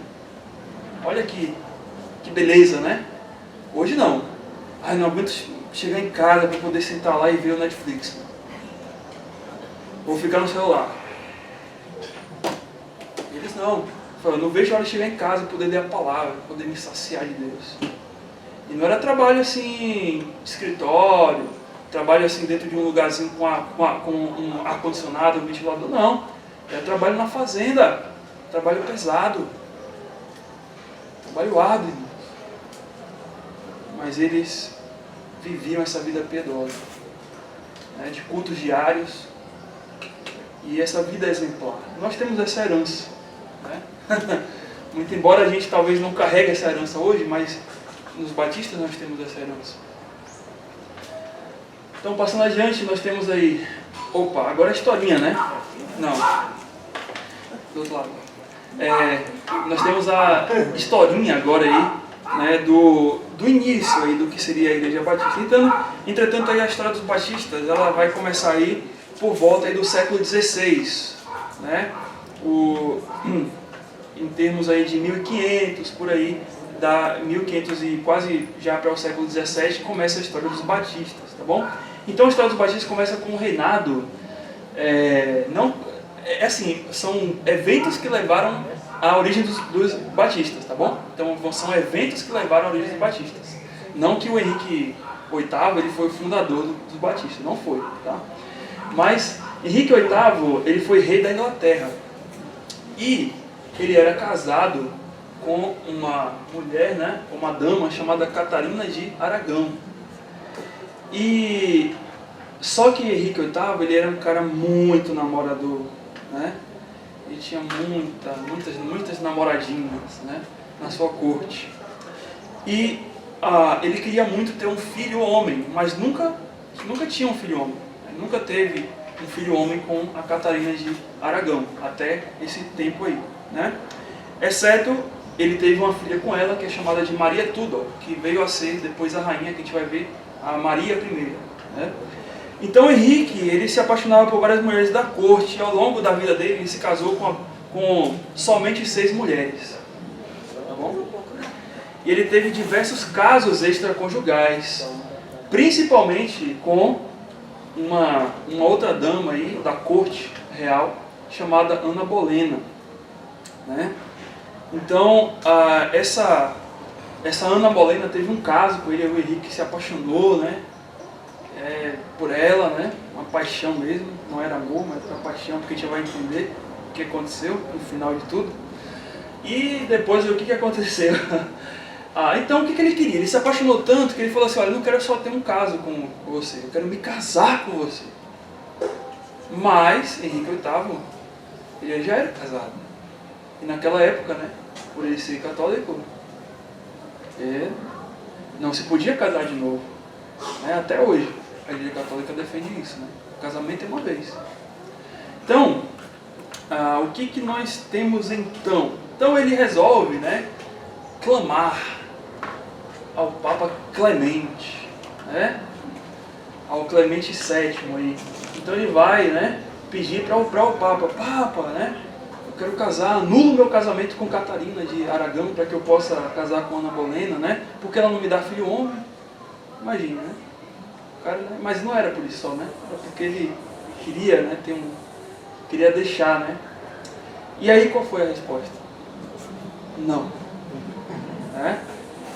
Olha que beleza, né? Hoje não. Ai, não aguento chegar em casa para poder sentar lá e ver o Netflix. Vou ficar no celular. Eles não. Eu não vejo a hora de chegar em casa e poder ler a palavra, poder me saciar de Deus. E não era trabalho assim, escritório, trabalho assim dentro de um lugarzinho com um ar-condicionado, um ventilador, não. Era trabalho na fazenda, trabalho pesado, trabalho árduo, irmãos. Mas eles viviam essa vida piedosa, né, de cultos diários, e essa vida exemplar. Nós temos essa herança, né? Muito embora a gente talvez não carregue essa herança hoje, mas nos batistas nós temos essa herança. Então, passando adiante, nós temos aí... Opa, agora a historinha, né? Não. Do outro lado. Nós temos a historinha agora aí, né, do início aí do que seria a Igreja Batista. Então, entretanto, aí a história dos batistas, ela vai começar aí por volta aí do século XVI, né? Em termos aí de 1500, por aí, da 1500 e quase já para o século XVII, começa a história dos batistas, tá bom? Então a história dos batistas começa com um reinado, são eventos que levaram à origem dos batistas, tá bom? Então são eventos que levaram à origem dos batistas. Não que o Henrique VIII ele foi o fundador dos batistas, não foi, tá? Mas Henrique VIII ele foi rei da Inglaterra e ele era casado com uma mulher, né, uma dama chamada Catarina de Aragão. E só que Henrique VIII ele era um cara muito namorador, né? Ele tinha muitas namoradinhas, né, na sua corte. E ele queria muito ter um filho homem, mas nunca tinha um filho homem. Ele nunca teve um filho homem com a Catarina de Aragão, até esse tempo aí, né? Exceto, ele teve uma filha com ela, que é chamada de Maria Tudor, que veio a ser depois a rainha, que a gente vai ver, a Maria I, né? Então Henrique, ele se apaixonava por várias mulheres da corte, e ao longo da vida dele, ele se casou com somente 6 mulheres, tá bom? E ele teve diversos casos extraconjugais, principalmente com uma outra dama aí da corte real, chamada Ana Bolena, né? Então, essa Ana Bolena teve um caso com ele, o Henrique se apaixonou, né, por ela, né, uma paixão mesmo, não era amor, mas uma paixão, porque a gente vai entender o que aconteceu no final de tudo. E depois o que aconteceu? Então o que ele queria? Ele se apaixonou tanto que ele falou assim: olha, eu não quero só ter um caso com você, eu quero me casar com você. Mas Henrique VIII, ele já era casado. E naquela época, né, por ele ser católico, Não se podia casar de novo. Né? Até hoje, a Igreja Católica defende isso. Né? O casamento é uma vez. Então, o que nós temos então? Então ele resolve, né, clamar ao Papa Clemente, né, ao Clemente VII aí. Então ele vai, né, pedir para o Papa, né, eu quero casar, anulo meu casamento com Catarina de Aragão para que eu possa casar com Ana Bolena, né, porque ela não me dá filho homem. Imagina, né? O cara, né, mas não era por isso só, né, era porque ele queria, né, queria deixar, né. E aí qual foi a resposta? Não.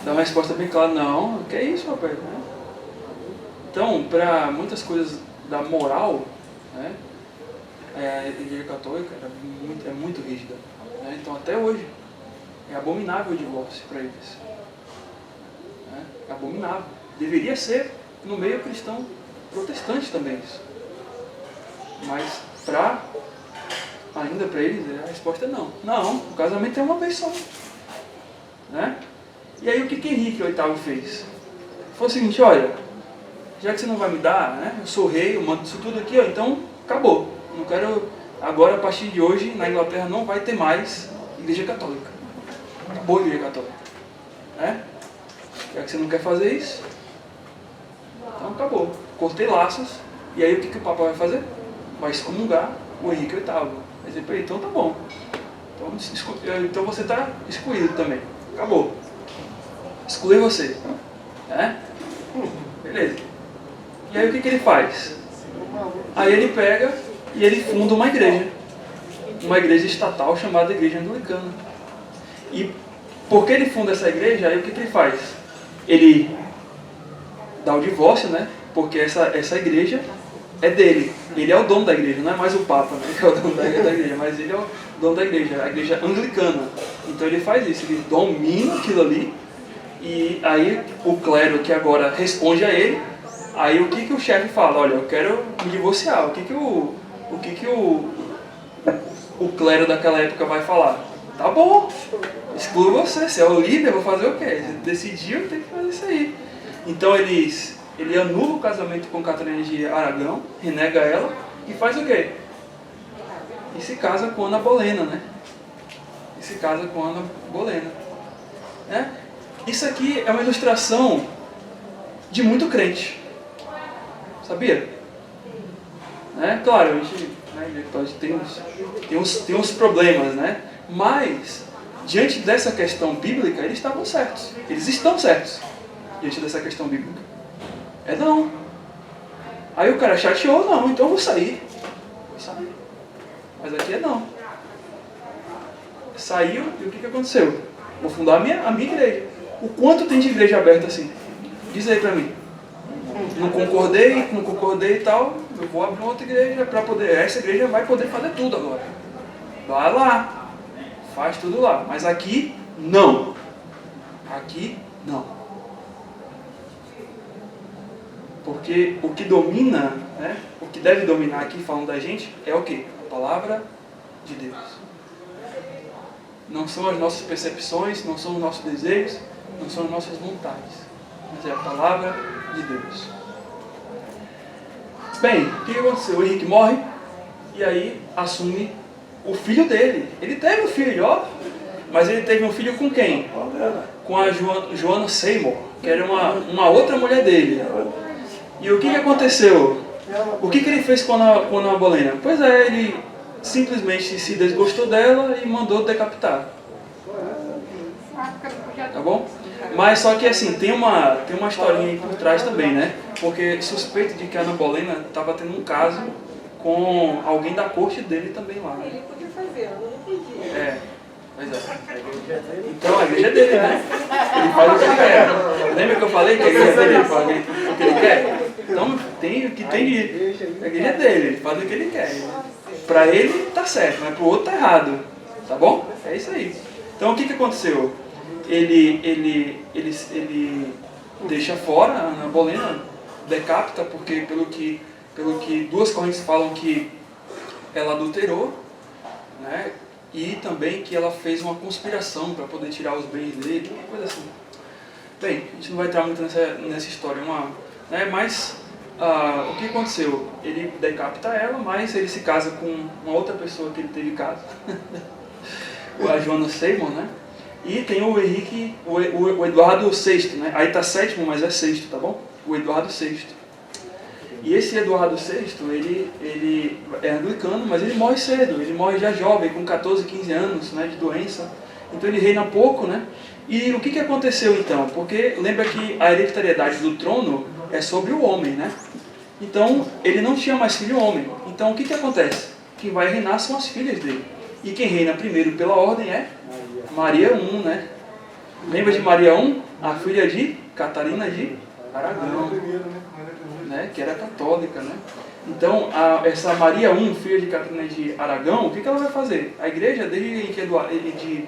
Dá uma resposta bem clara, não, que é isso, rapaz, né? Então, para muitas coisas da moral, né, a Igreja Católica é muito rígida. Né? Então, até hoje, é abominável o divórcio para eles. Né? É abominável. Deveria ser no meio cristão protestante também isso. Mas, ainda para eles, a resposta é não. Não, o casamento é uma vez só. Né? E aí o que Henrique VIII fez? Foi o seguinte, olha, já que você não vai me dar, né, eu sou rei, eu mando isso tudo aqui, ó, então acabou. Não quero, agora a partir de hoje, na Inglaterra não vai ter mais Igreja Católica. Acabou a Igreja Católica. Né? Já que você não quer fazer isso, então acabou. Cortei laços, e aí o que o Papa vai fazer? Vai excomungar o Henrique VIII. Vai dizer, então tá bom. Então você está excluído também. Acabou. Exclui você. Né? Beleza. E aí o que ele faz? Aí ele pega e ele funda uma igreja estatal chamada Igreja Anglicana. E porque ele funda essa igreja, aí o que ele faz? Ele dá o divórcio, né? Porque essa igreja é dele. Ele é o dono da igreja, não é mais o Papa, né, que é o dono da igreja, mas ele é o dono da igreja, a igreja anglicana. Então ele faz isso, ele domina aquilo ali, e aí o clero que agora responde a ele, aí o que o chefe fala? Olha, eu quero me divorciar. O que o clero daquela época vai falar? Tá bom, excluo você é o líder, vou fazer o quê? Você decidiu, tem que fazer isso aí. Então ele anula o casamento com Catarina de Aragão, renega ela e faz o quê? E se casa com Ana Bolena, né? Né? Isso aqui é uma ilustração de muito crente. Sabia? Né? Claro, a gente, né, tem uns problemas, né? Mas, diante dessa questão bíblica, eles estavam certos. Eles estão certos diante dessa questão bíblica. É não. Aí o cara chateou, não, então eu vou sair. Mas aqui é não. Saiu e o que aconteceu? Vou fundar a minha igreja. O quanto tem de igreja aberta assim? Diz aí pra mim. Não concordei e tal, eu vou abrir uma outra igreja para poder. Essa igreja vai poder fazer tudo agora. Vai lá, faz tudo lá. Mas aqui, não. Aqui, não. Porque o que domina, né, o que deve dominar aqui, falando da gente, é o quê? A palavra de Deus. Não são as nossas percepções, não são os nossos desejos, não são as nossas vontades. Mas é a palavra de Deus. Bem, o que aconteceu? O Henrique morre e aí assume o filho dele. Ele teve um filho, ó. Mas ele teve um filho com quem? Com a Joanna Seymour, que era uma outra mulher dele. E o que aconteceu? O que ele fez com a Ana Bolena? Pois é, ele simplesmente se desgostou dela e mandou decapitar. Tá bom? Mas só que assim, tem uma historinha aí por trás também, né? Porque suspeito de que a Ana Bolena estava tendo um caso com alguém da corte dele também lá, né? Ele podia fazer, ela não podia. Pois é. Então a igreja é dele, né? Ele faz o que ele quer. Lembra que eu falei que a igreja dele, ele faz o que ele quer? Então tem o que tem de... A igreja é dele, ele faz o que ele quer. Pra ele tá certo, mas pro outro tá errado. Tá bom? É isso aí. Então o que aconteceu? Ele deixa fora a Ana Bolena, decapita, porque pelo que duas correntes falam que ela adulterou, né? E também que ela fez uma conspiração para poder tirar os bens dele, uma coisa assim. Bem, a gente não vai entrar muito nessa história, né, mas o que aconteceu? Ele decapita ela, mas ele se casa com uma outra pessoa que ele teve caso, a Joana Seymour, né? E tem o Henrique, o Eduardo VI, né? Aí tá sétimo, mas é sexto, tá bom? O Eduardo VI. E esse Eduardo VI, ele é anglicano, mas ele morre cedo, ele morre já jovem, com 14, 15 anos, né, de doença. Então ele reina pouco, né? E o que aconteceu então? Porque lembra que a hereditariedade do trono é sobre o homem, né? Então ele não tinha mais filho homem. Então o que acontece? Quem vai reinar são as filhas dele. E quem reina primeiro pela ordem é Maria I, né? Lembra de Maria I? A filha de Catarina de Aragão, né? Que era católica, né? Então, essa Maria I, filha de Catarina de Aragão, o que ela vai fazer? A igreja, desde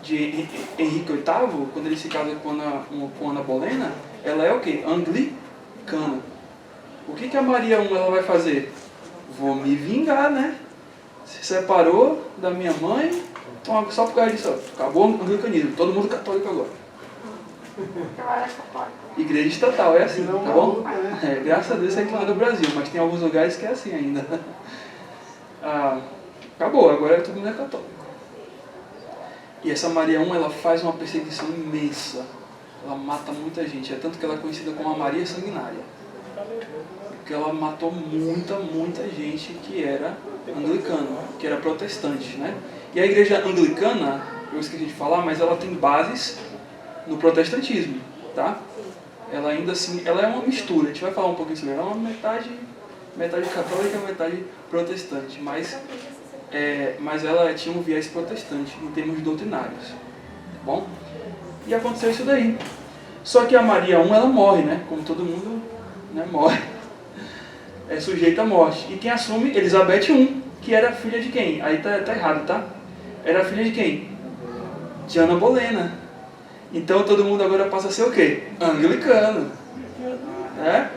de Henrique VIII, quando ele se casa com Ana Bolena, ela é o quê? Anglicana. O que a Maria I ela vai fazer? Vou me vingar, né? Se separou da minha mãe, então só por causa disso, acabou o anglicanismo, todo mundo católico agora. Igreja estatal, é assim, tá bom? Graças a Deus isso aqui não é do Brasil, mas tem alguns lugares que é assim ainda. Acabou, agora todo mundo é católico. E essa Maria I, ela faz uma perseguição imensa. Ela mata muita gente, é tanto que ela é conhecida como a Maria Sanguinária. Porque ela matou muita gente que era anglicana, que era protestante, né? E a igreja anglicana, eu esqueci de falar, mas ela tem bases no protestantismo, tá? Ela ainda assim, ela é uma mistura, a gente vai falar um pouquinho sobre ela, é uma metade católica e metade protestante, mas ela tinha um viés protestante em termos doutrinários, tá bom? E aconteceu isso daí. Só que a Maria I, ela morre, né? Como todo mundo, né, morre. É sujeita à morte. E quem assume? Elizabeth I, que era filha de quem? Aí tá errado, tá? Era filha de quem? De Ana Bolena. Então todo mundo agora passa a ser o quê? Anglicano. É?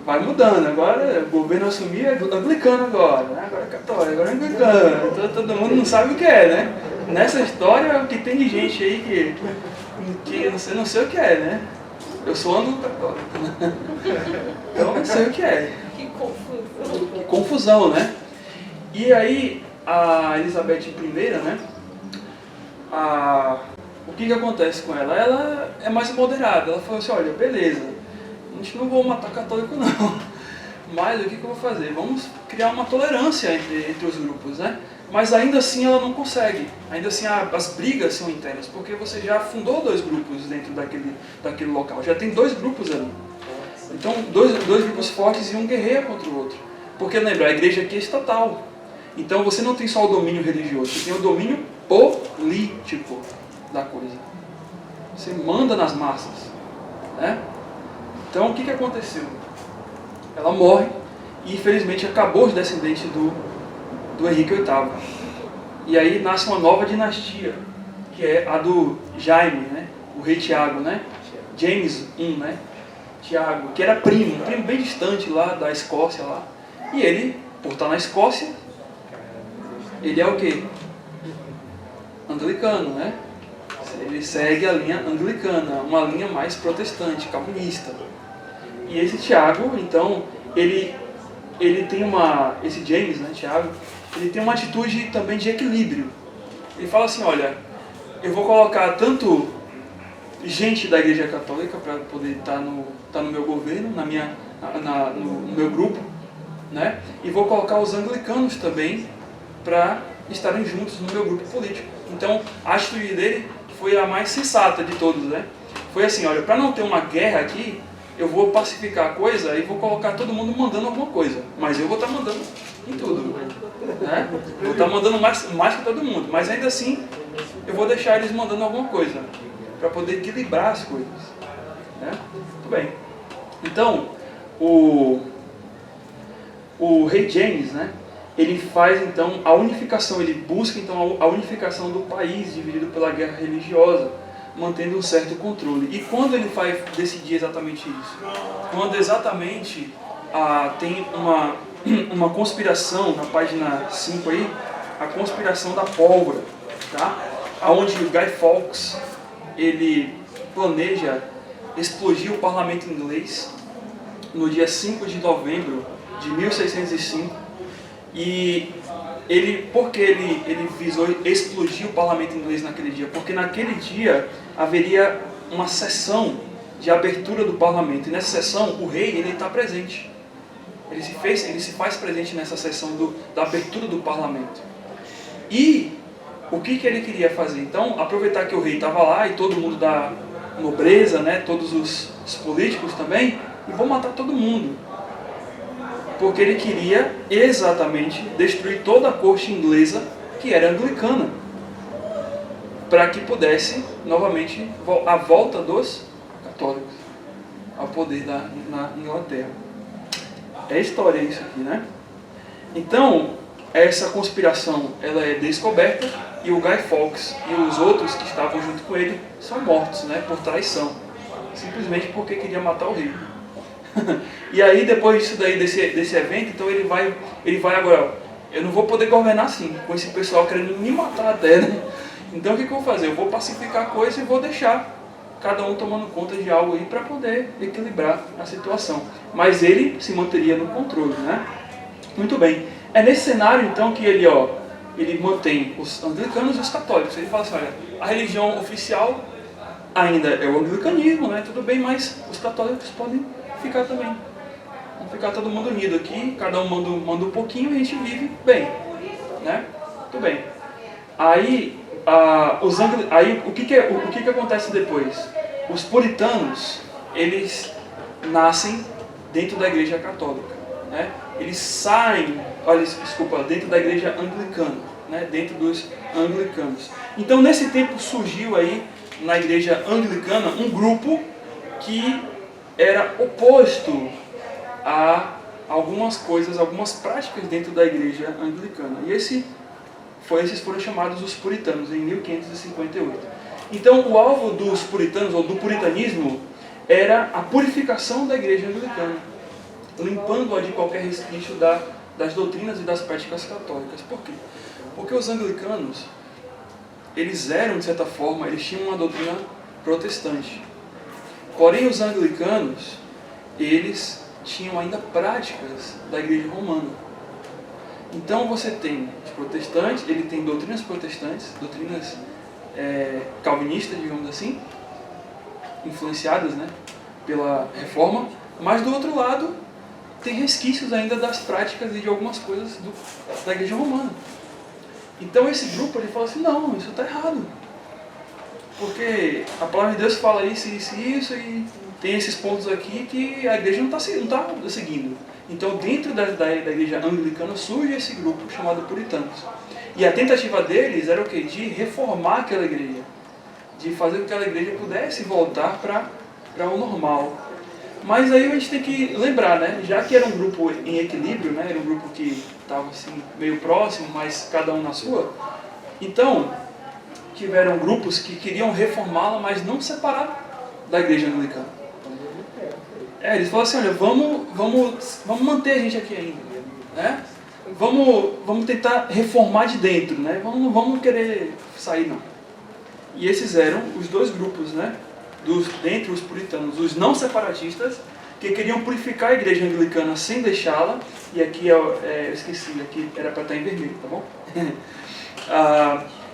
Vai mudando. Agora o governo assumir é anglicano agora, né? Agora é católico, agora é anglicano. Então todo mundo não sabe o que é, né? Nessa história, o que tem de gente aí que eu não sei o que é, né? Eu sou anglo-católico, né? Então eu não sei o que é. Que confusão, né? E aí, a Elizabeth I, né? O que acontece com ela? Ela é mais moderada. Ela falou assim, olha, beleza, a gente não vai matar católico não. Mas o que eu vou fazer? Vamos criar uma tolerância entre os grupos, né? Mas ainda assim ela não consegue. Ainda assim as brigas são internas, porque você já fundou dois grupos dentro daquele local. Já tem dois grupos ali. Então, dois grupos fortes e um guerreia contra o outro. Porque, lembra, a igreja aqui é estatal. Então você não tem só o domínio religioso, você tem o domínio político da coisa. Você manda nas massas, né? Então o que aconteceu? Ela morre e infelizmente acabou os descendentes do Henrique VIII. E aí nasce uma nova dinastia, que é a do Jaime, né? O rei Tiago, né? James I, né? Tiago, que era um primo bem distante lá da Escócia lá. E ele, por estar na Escócia, ele é o quê? Anglicano, né? Ele segue a linha anglicana, uma linha mais protestante, calvinista. E esse Tiago, então, ele tem esse James, né, Tiago, ele tem uma atitude também de equilíbrio. Ele fala assim, olha, eu vou colocar tanto gente da Igreja Católica para poder estar no meu governo, no meu grupo, né? E vou colocar os anglicanos também para estarem juntos no meu grupo político. Então, a atitude dele foi a mais sensata de todos, né? Foi assim, olha, para não ter uma guerra aqui, eu vou pacificar a coisa e vou colocar todo mundo mandando alguma coisa. Mas eu vou estar mandando em tudo, né? Vou estar mandando mais que todo mundo. Mas ainda assim, eu vou deixar eles mandando alguma coisa, para poder equilibrar as coisas, né? Muito bem. Então, o rei James, né? Ele faz então a unificação, ele busca então a unificação do país dividido pela guerra religiosa, mantendo um certo controle. E quando ele vai decidir exatamente isso? Quando exatamente tem uma conspiração, na página 5 aí, a conspiração da pólvora, tá? Onde o Guy Fawkes, ele planeja explodir o parlamento inglês no dia 5 de novembro de 1605. E por que ele visou explodir o parlamento inglês naquele dia? Porque naquele dia haveria uma sessão de abertura do parlamento. E nessa sessão o rei está presente. Ele se faz presente nessa sessão da abertura do parlamento. E o que ele queria fazer? Então, aproveitar que o rei estava lá e todo mundo da nobreza, né, todos os políticos também, e vou matar todo mundo. Porque ele queria exatamente destruir toda a corte inglesa, que era anglicana, para que pudesse novamente a volta dos católicos ao poder na Inglaterra. É história isso aqui, né? Então, essa conspiração ela é descoberta e o Guy Fawkes e os outros que estavam junto com ele são mortos, né, por traição, simplesmente porque queria matar o rei. E aí depois disso daí, desse evento, então ele vai agora, eu não vou poder governar assim, com esse pessoal querendo me matar até, né? Então o que eu vou fazer? Eu vou pacificar a coisa e vou deixar cada um tomando conta de algo aí para poder equilibrar a situação. Mas ele se manteria no controle, né? Muito bem. É nesse cenário então que ele mantém os anglicanos e os católicos. Ele fala assim, olha, a religião oficial ainda é o anglicanismo, né? Tudo bem, mas os católicos podem ficar também. Vamos ficar todo mundo unido aqui, cada um manda um pouquinho e a gente vive bem, né? Tudo bem. Aí, o que acontece depois? Os puritanos, eles nascem dentro da igreja católica, né? Eles saem, dentro da igreja anglicana, né? Dentro dos anglicanos. Então, nesse tempo surgiu aí, na igreja anglicana, um grupo que era oposto a algumas coisas, algumas práticas dentro da igreja anglicana. E esses foram chamados os puritanos, em 1558. Então, o alvo dos puritanos, ou do puritanismo, era a purificação da igreja anglicana, limpando-a de qualquer resquício das doutrinas e das práticas católicas. Por quê? Porque os anglicanos, eles eram, de certa forma, eles tinham uma doutrina protestante. Porém, os anglicanos, eles tinham ainda práticas da igreja romana. Então você tem os protestantes, ele tem doutrinas protestantes, doutrinas calvinistas, digamos assim, influenciadas, né, pela reforma, mas do outro lado tem resquícios ainda das práticas e de algumas coisas da igreja romana. Então esse grupo ele fala assim, não, isso está errado. Porque a palavra de Deus fala isso e tem esses pontos aqui que a igreja não está seguindo. Então dentro da igreja anglicana surge esse grupo chamado puritanos. E a tentativa deles era o quê? De reformar aquela igreja. De fazer com que aquela igreja pudesse voltar para o normal. Mas aí a gente tem que lembrar, né? Já que era um grupo em equilíbrio, né? Era um grupo que estava assim, meio próximo, mas cada um na sua. Então, tiveram grupos que queriam reformá-la, mas não separar da igreja anglicana. Eles falaram assim, olha, vamos manter a gente aqui ainda, né? Vamos tentar reformar de dentro, né? Não vamos querer sair, não. E esses eram os dois grupos, né? Dentre os puritanos, os não separatistas, que queriam purificar a igreja anglicana sem deixá-la, e aqui eu esqueci, aqui era para estar em vermelho, tá bom?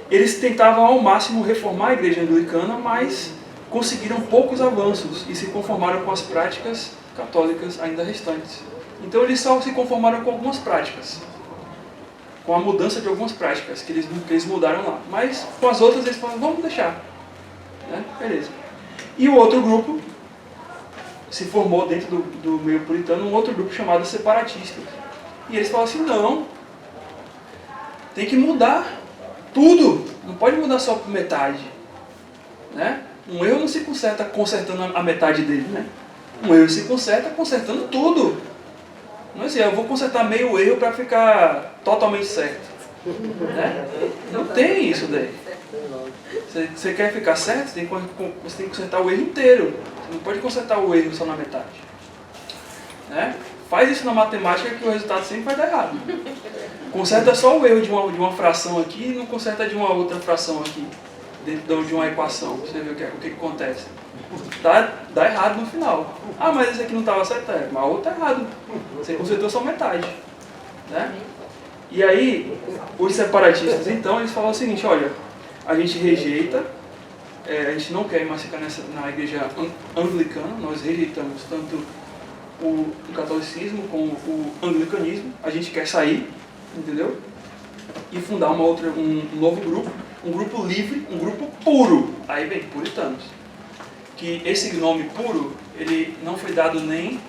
Eles tentavam ao máximo reformar a igreja anglicana, mas conseguiram poucos avanços e se conformaram com as práticas católicas ainda restantes. Então eles só se conformaram com algumas práticas, com a mudança de algumas práticas que eles mudaram lá. Mas com as outras eles falaram, vamos deixar, né? Beleza. E o outro grupo se formou dentro do meio puritano, um outro grupo chamado separatistas. E eles falaram assim, não, tem que mudar tudo, não pode mudar só por metade, né? Um erro não se conserta consertando a metade dele, né? Um erro se conserta consertando tudo. Não é assim, eu vou consertar meio erro para ficar totalmente certo, né? Não tem isso daí. Você quer ficar certo, você tem que consertar o erro inteiro. Você não pode consertar o erro só na metade, né? Faz isso na matemática que o resultado sempre vai dar errado. Conserta só o erro de uma fração aqui e não conserta de uma outra fração aqui. dentro de uma equação, você vê o que acontece. Dá errado no final. Ah, mas esse aqui não estava certo, mas o outro está errado. Você consertou só metade. Né? E aí, os separatistas, então, eles falam o seguinte, olha, a gente rejeita, a gente não quer mais ficar na igreja anglicana, nós rejeitamos tanto o catolicismo como o anglicanismo, a gente quer sair, entendeu? E fundar um novo grupo, um grupo livre, um grupo puro. Aí vem, puritanos. Que esse nome puro, ele não foi dado nem,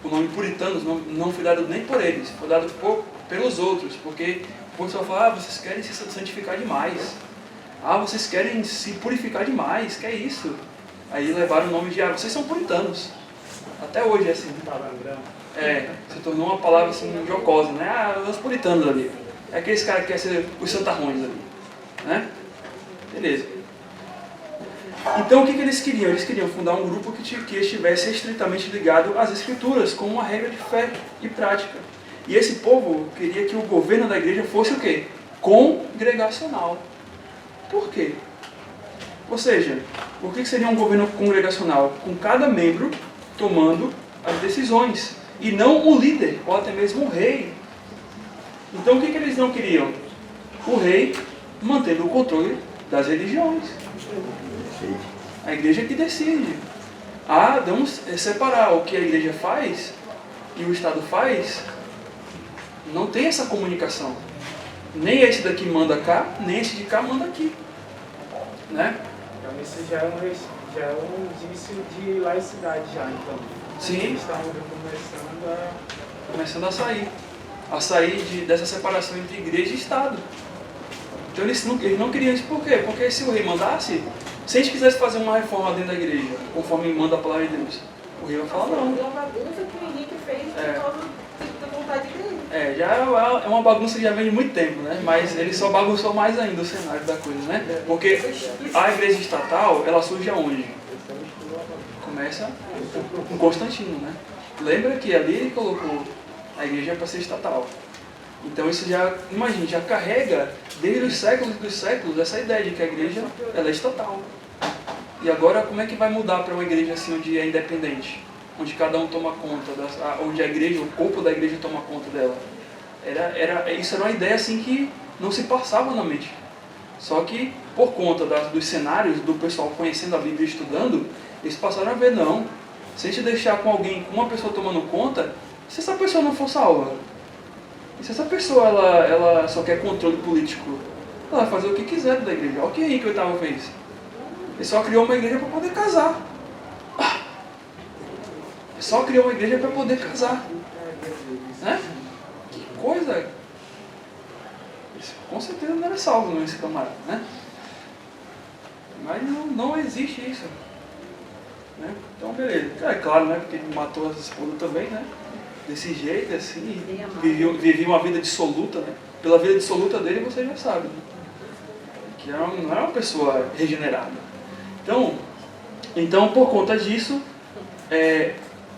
o nome puritanos não foi dado nem por eles, foi dado pelos outros, porque o pessoal fala, vocês querem se santificar demais, vocês querem se purificar demais, que é isso? Aí levaram o nome de, vocês são puritanos. Até hoje é assim. Se tornou uma palavra assim, jocosa, né? Os puritanos ali. É aqueles caras que querem ser os santarrões ali. Né? Beleza. Então o que eles queriam? Eles queriam fundar um grupo que estivesse estritamente ligado às escrituras, como uma regra de fé e prática. E esse povo queria que o governo da igreja fosse o quê? Congregacional. Por quê? Ou seja, por que seria um governo congregacional? Com cada membro tomando as decisões, e não o líder, ou até mesmo o rei. Então o que eles não queriam? O rei mantendo o controle das religiões. A igreja que decide. Vamos separar o que a igreja faz e o Estado faz. Não tem essa comunicação. Nem esse daqui manda cá, nem esse de cá manda aqui. Né? Então isso já é um indício de laicidade já, então. Sim. Eles estavam começando a sair dessa separação entre igreja e Estado. Então eles não queriam isso por quê? Porque se o rei mandasse, se a gente quisesse fazer uma reforma dentro da igreja, conforme manda a palavra de Deus, o rei vai falar não. É uma bagunça que o Henrique fez por causa da vontade dele. Já é uma bagunça que já vem de muito tempo, né? Mas ele só bagunçou mais ainda o cenário da coisa, né? Porque a igreja estatal, ela surge aonde? Começa com Constantino, né? Lembra que ali ele colocou a igreja para ser estatal. Então isso já, imagine, já carrega desde os séculos dos séculos essa ideia de que a igreja ela é estatal. E agora como é que vai mudar para uma igreja assim onde é independente? Onde cada um toma conta, onde a igreja, o corpo da igreja toma conta dela. Isso era uma ideia assim que não se passava na mente. Só que por conta dos cenários, do pessoal conhecendo a Bíblia e estudando, eles passaram a ver, não, se a gente deixar com uma pessoa tomando conta, se essa pessoa não for salva, e se essa pessoa ela só quer controle político, ela vai fazer o que quiser da igreja. Olha o que Henrique VIII fez. Ele só criou uma igreja para poder casar. Ele só criou uma igreja para poder casar. Né? Que coisa! Com certeza não era salvo não, esse camarada, né? Mas não existe isso. Né? Então, beleza. É claro, né? Porque ele matou as esposas também, né? Desse jeito, assim, vivia uma vida dissoluta, né? Pela vida dissoluta dele, você já sabe, né? Que não era uma pessoa regenerada. Então por conta disso,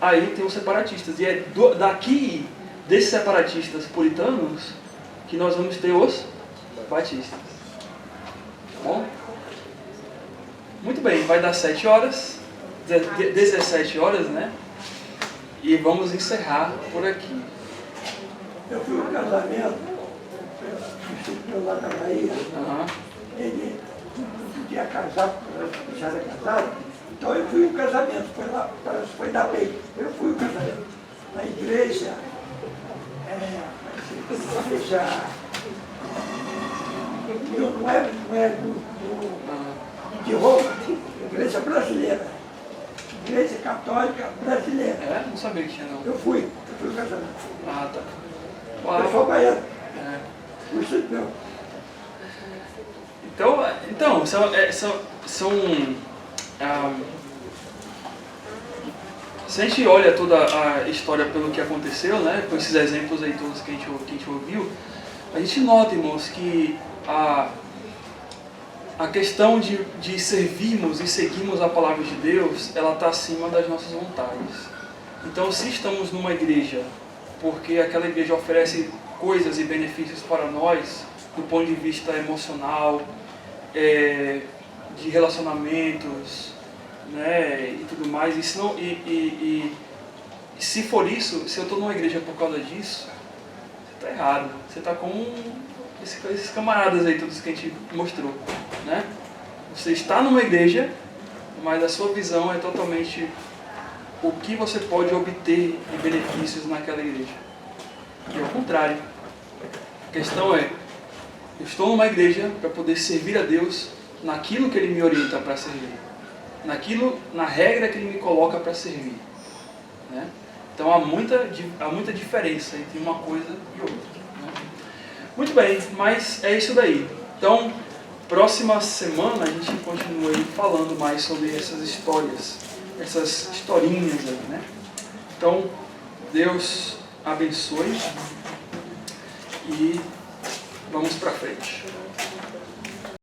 aí tem os separatistas. E é daqui, desses separatistas puritanos, que nós vamos ter os batistas. Tá bom? Muito bem, vai dar 7 horas, 17 horas, né? E vamos encerrar por aqui. Eu fui no casamento, eu lá na Bahia, ele não podia casar, porque já era casado, então eu fui no casamento, foi da lei, eu fui no casamento. Na igreja, não é de Roma, igreja brasileira. Igreja Católica Brasileira. Não sabia que tinha não. Eu fui no casamento. Tá. Eu sou baiano. Isso não. Então se a gente olha toda a história pelo que aconteceu, né, com esses exemplos aí todos que a gente ouviu, a gente nota, irmãos, que a questão de servirmos e seguirmos a palavra de Deus, ela está acima das nossas vontades. Então, se estamos numa igreja, porque aquela igreja oferece coisas e benefícios para nós, do ponto de vista emocional, de relacionamentos, né, e tudo mais. E se for isso, se eu estou numa igreja por causa disso, você está errado. Você está com esses camaradas aí, todos que a gente mostrou, né? Você está numa igreja, mas a sua visão é totalmente o que você pode obter de benefícios naquela igreja. E ao contrário. A questão é, eu estou numa igreja para poder servir a Deus naquilo que Ele me orienta para servir. Na regra que Ele me coloca para servir. Né? Então há muita diferença entre uma coisa e outra. Né? Muito bem, mas é isso daí. Então, próxima semana a gente continua aí falando mais sobre essas histórias, essas historinhas aí, né? Então, Deus abençoe e vamos para frente.